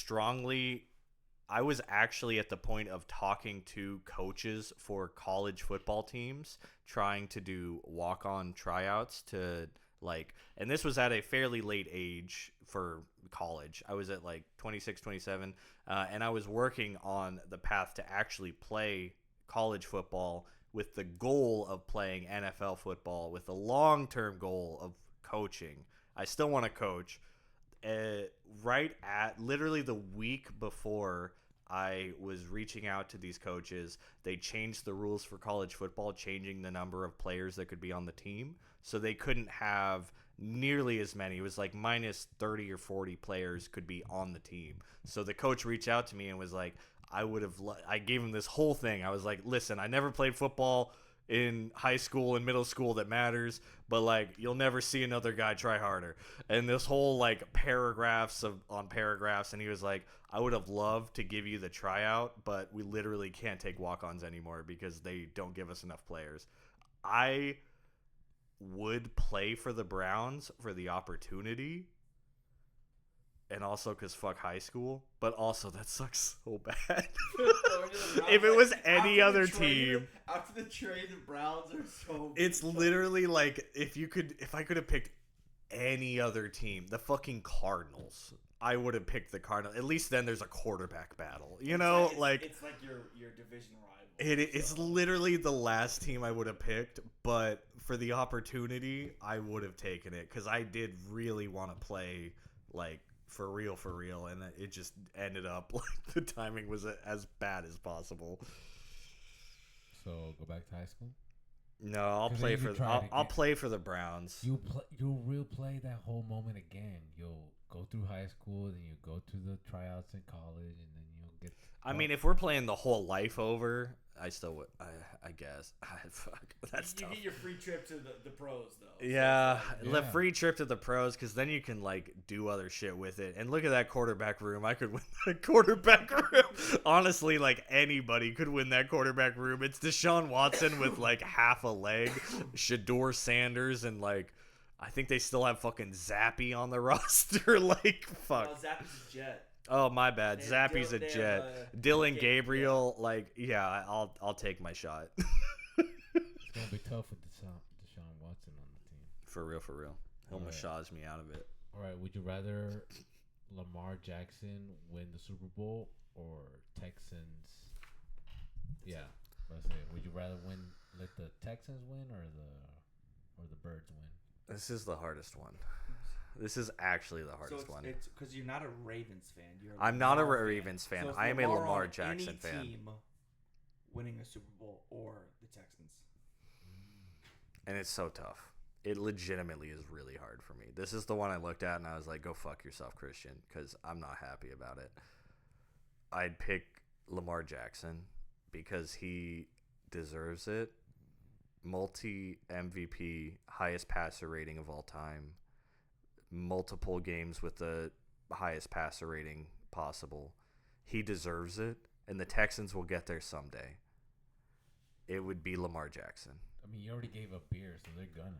actually at the point of talking to coaches for college football teams, trying to do walk-on tryouts to like, and this was at a fairly late age for college. I was at like 26, 27, and I was working on the path to actually play college football with the goal of playing NFL football, with the long-term goal of coaching. I still want to coach. Right at literally the week before I was reaching out to these coaches, they changed the rules for college football, changing the number of players that could be on the team. So they couldn't have nearly as many. It was like minus 30 or 40 players could be on the team. So the coach reached out to me and was like, I gave him this whole thing. I was like, listen, I never played football in high school and middle school that matters, but like you'll never see another guy try harder. And this whole like paragraphs on paragraphs, and he was like, I would have loved to give you the tryout, but we literally can't take walk-ons anymore because they don't give us enough players. I would play for the Browns for the opportunity, and also because fuck high school, but also that sucks so bad. If it was any other team. After the trade, the Browns are so... It's literally like, if I could have picked any other team, the fucking Cardinals, I would have picked the Cardinals. At least then there's a quarterback battle. You know, it's like your division rival. It's literally the last team I would have picked, but for the opportunity, I would have taken it because I did really want to play like for real, and it just ended up like the timing was as bad as possible. So go back to high school. No, I'll play for the Browns. You'll replay that whole moment again. You'll go through high school, then you go to the tryouts in college, and then you'll get. I mean, if we're playing the whole life over, I still would. I guess. Fuck, that's tough. You get your free trip to the pros though. Yeah, So the free trip to the pros, because then you can like do other shit with it. And look at that quarterback room. I could win that quarterback room. Honestly, like anybody could win that quarterback room. It's Deshaun Watson with like half a leg, Shador Sanders, and like I think they still have fucking Zappy on the roster. Like fuck. Well, Zappy's a Jet. Oh my bad. Zappy's a Jet. Dylan Gabriel, like yeah, I'll take my shot. It's gonna be tough with Deshaun Watson on the team. For real. He'll massage me out of it. All right. Would you rather Lamar Jackson win the Super Bowl or Texans? Yeah. Let's say. Would you rather let the Texans win or the Birds win? This is the hardest one. This is actually the hardest one. It's because you're not a Ravens fan. I'm not a Ravens fan. So I am a Lamar on Jackson any fan. Team winning a Super Bowl or the Texans. And it's so tough. It legitimately is really hard for me. This is the one I looked at and I was like, go fuck yourself, Christian, because I'm not happy about it. I'd pick Lamar Jackson because he deserves it. Multi-MVP, highest passer rating of all time. Multiple games with the highest passer rating possible. He deserves it, and the Texans will get there someday. It would be Lamar Jackson. I mean, you already gave up beer, so they're gonna.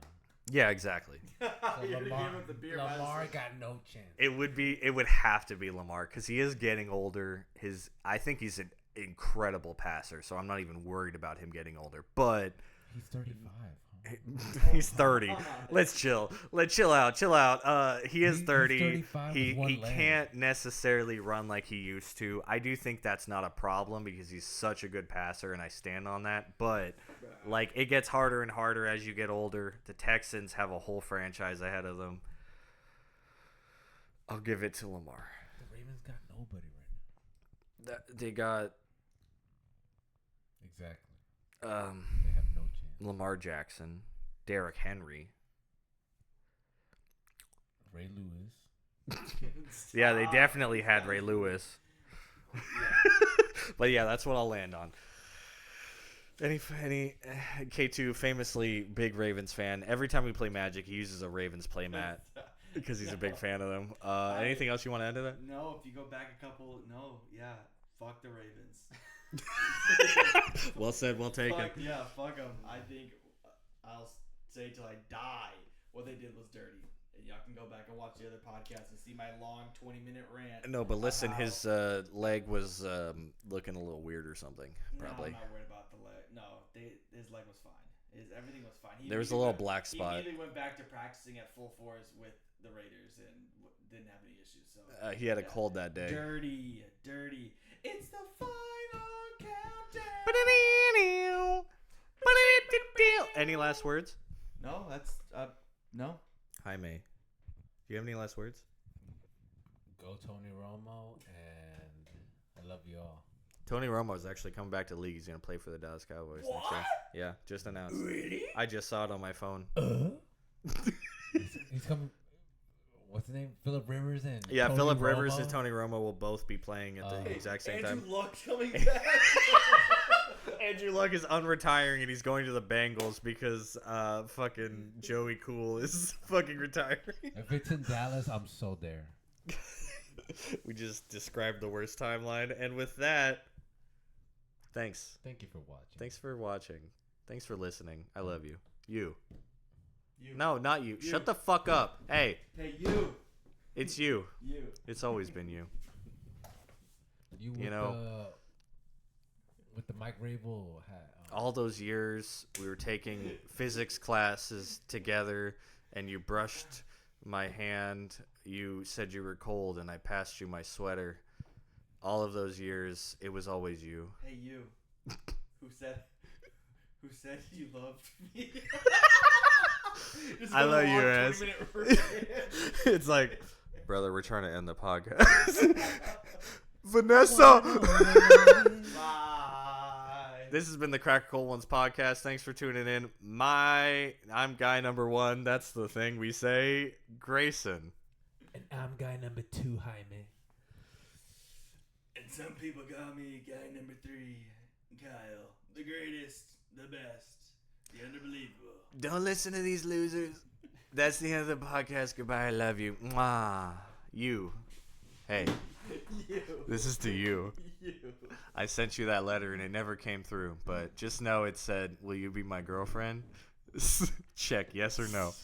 Yeah, exactly. So Lamar got no chance. It would have to be Lamar because he is getting older. I think he's an incredible passer, so I'm not even worried about him getting older. But he's 35. He's 30. Let's chill. Let's chill out. He is 30. He can't necessarily run like he used to. I do think that's not a problem because he's such a good passer, and I stand on that. But like it gets harder and harder as you get older. The Texans have a whole franchise ahead of them. I'll give it to Lamar. The Ravens got nobody right now. They got exactly. They have no chance. Lamar Jackson, Derrick Henry, Ray Lewis. Yeah, they definitely had Ray Lewis. But yeah, that's what I'll land on. Any K2 famously big Ravens fan. Every time we play Magic, he uses a Ravens playmat because he's a big fan of them. Anything else you want to add to that? No, if you go back a couple, fuck the Ravens. Well said, well taken. Yeah, fuck them. I think I'll say till I die what they did was dirty. And y'all can go back and watch the other podcast and see my long 20-minute rant. No, but listen, his leg was looking a little weird or something. Probably. No, I'm not worried about the leg. No, his leg was fine. Everything was fine. There was a little black spot. He immediately went back to practicing at full force with the Raiders and didn't have any issues. So he had a cold that day. Dirty. It's the final countdown. Any last words? No, that's no. Jaime, do you have any last words? Go Tony Romo, and I love you all. Tony Romo is actually coming back to the league. He's going to play for the Dallas Cowboys next year. Yeah, just announced. Really? I just saw it on my phone. He's coming. What's his name? Phillip Rivers and Tony Phillip Rivers and Tony Romo will both be playing at the exact same time. Andrew Luck coming back. Andrew Luck is unretiring and he's going to the Bengals because fucking Joey Cool is fucking retiring. If it's in Dallas, I'm so there. We just described the worst timeline, and with that, thanks. Thank you for watching. Thanks for watching. Thanks for listening. I love you. You. No, not you. Shut the fuck up. Hey. Hey, you. It's you. You. It's always been you. You know. With the Mike Rabel hat. All those years we were taking physics classes together, and you brushed my hand. You said you were cold, and I passed you my sweater. All of those years, it was always you. Hey, you. Who said you loved me? I love you, ass. It's like, brother, we're trying to end the podcast. Vanessa. Bye. This has been the Cracker Cold Ones podcast. Thanks for tuning in. I'm guy number 1. That's the thing we say. Grayson. And I'm guy number 2, Jaime. And Some people call me guy number 3, Kyle. The greatest, the best, the unbelievable. Don't listen to these losers. That's the end of the podcast. Goodbye. I love you. Mwah. You. Hey. You. This is to you. You. I sent you that letter and it never came through. But just know it said, will you be my girlfriend? Check yes or no.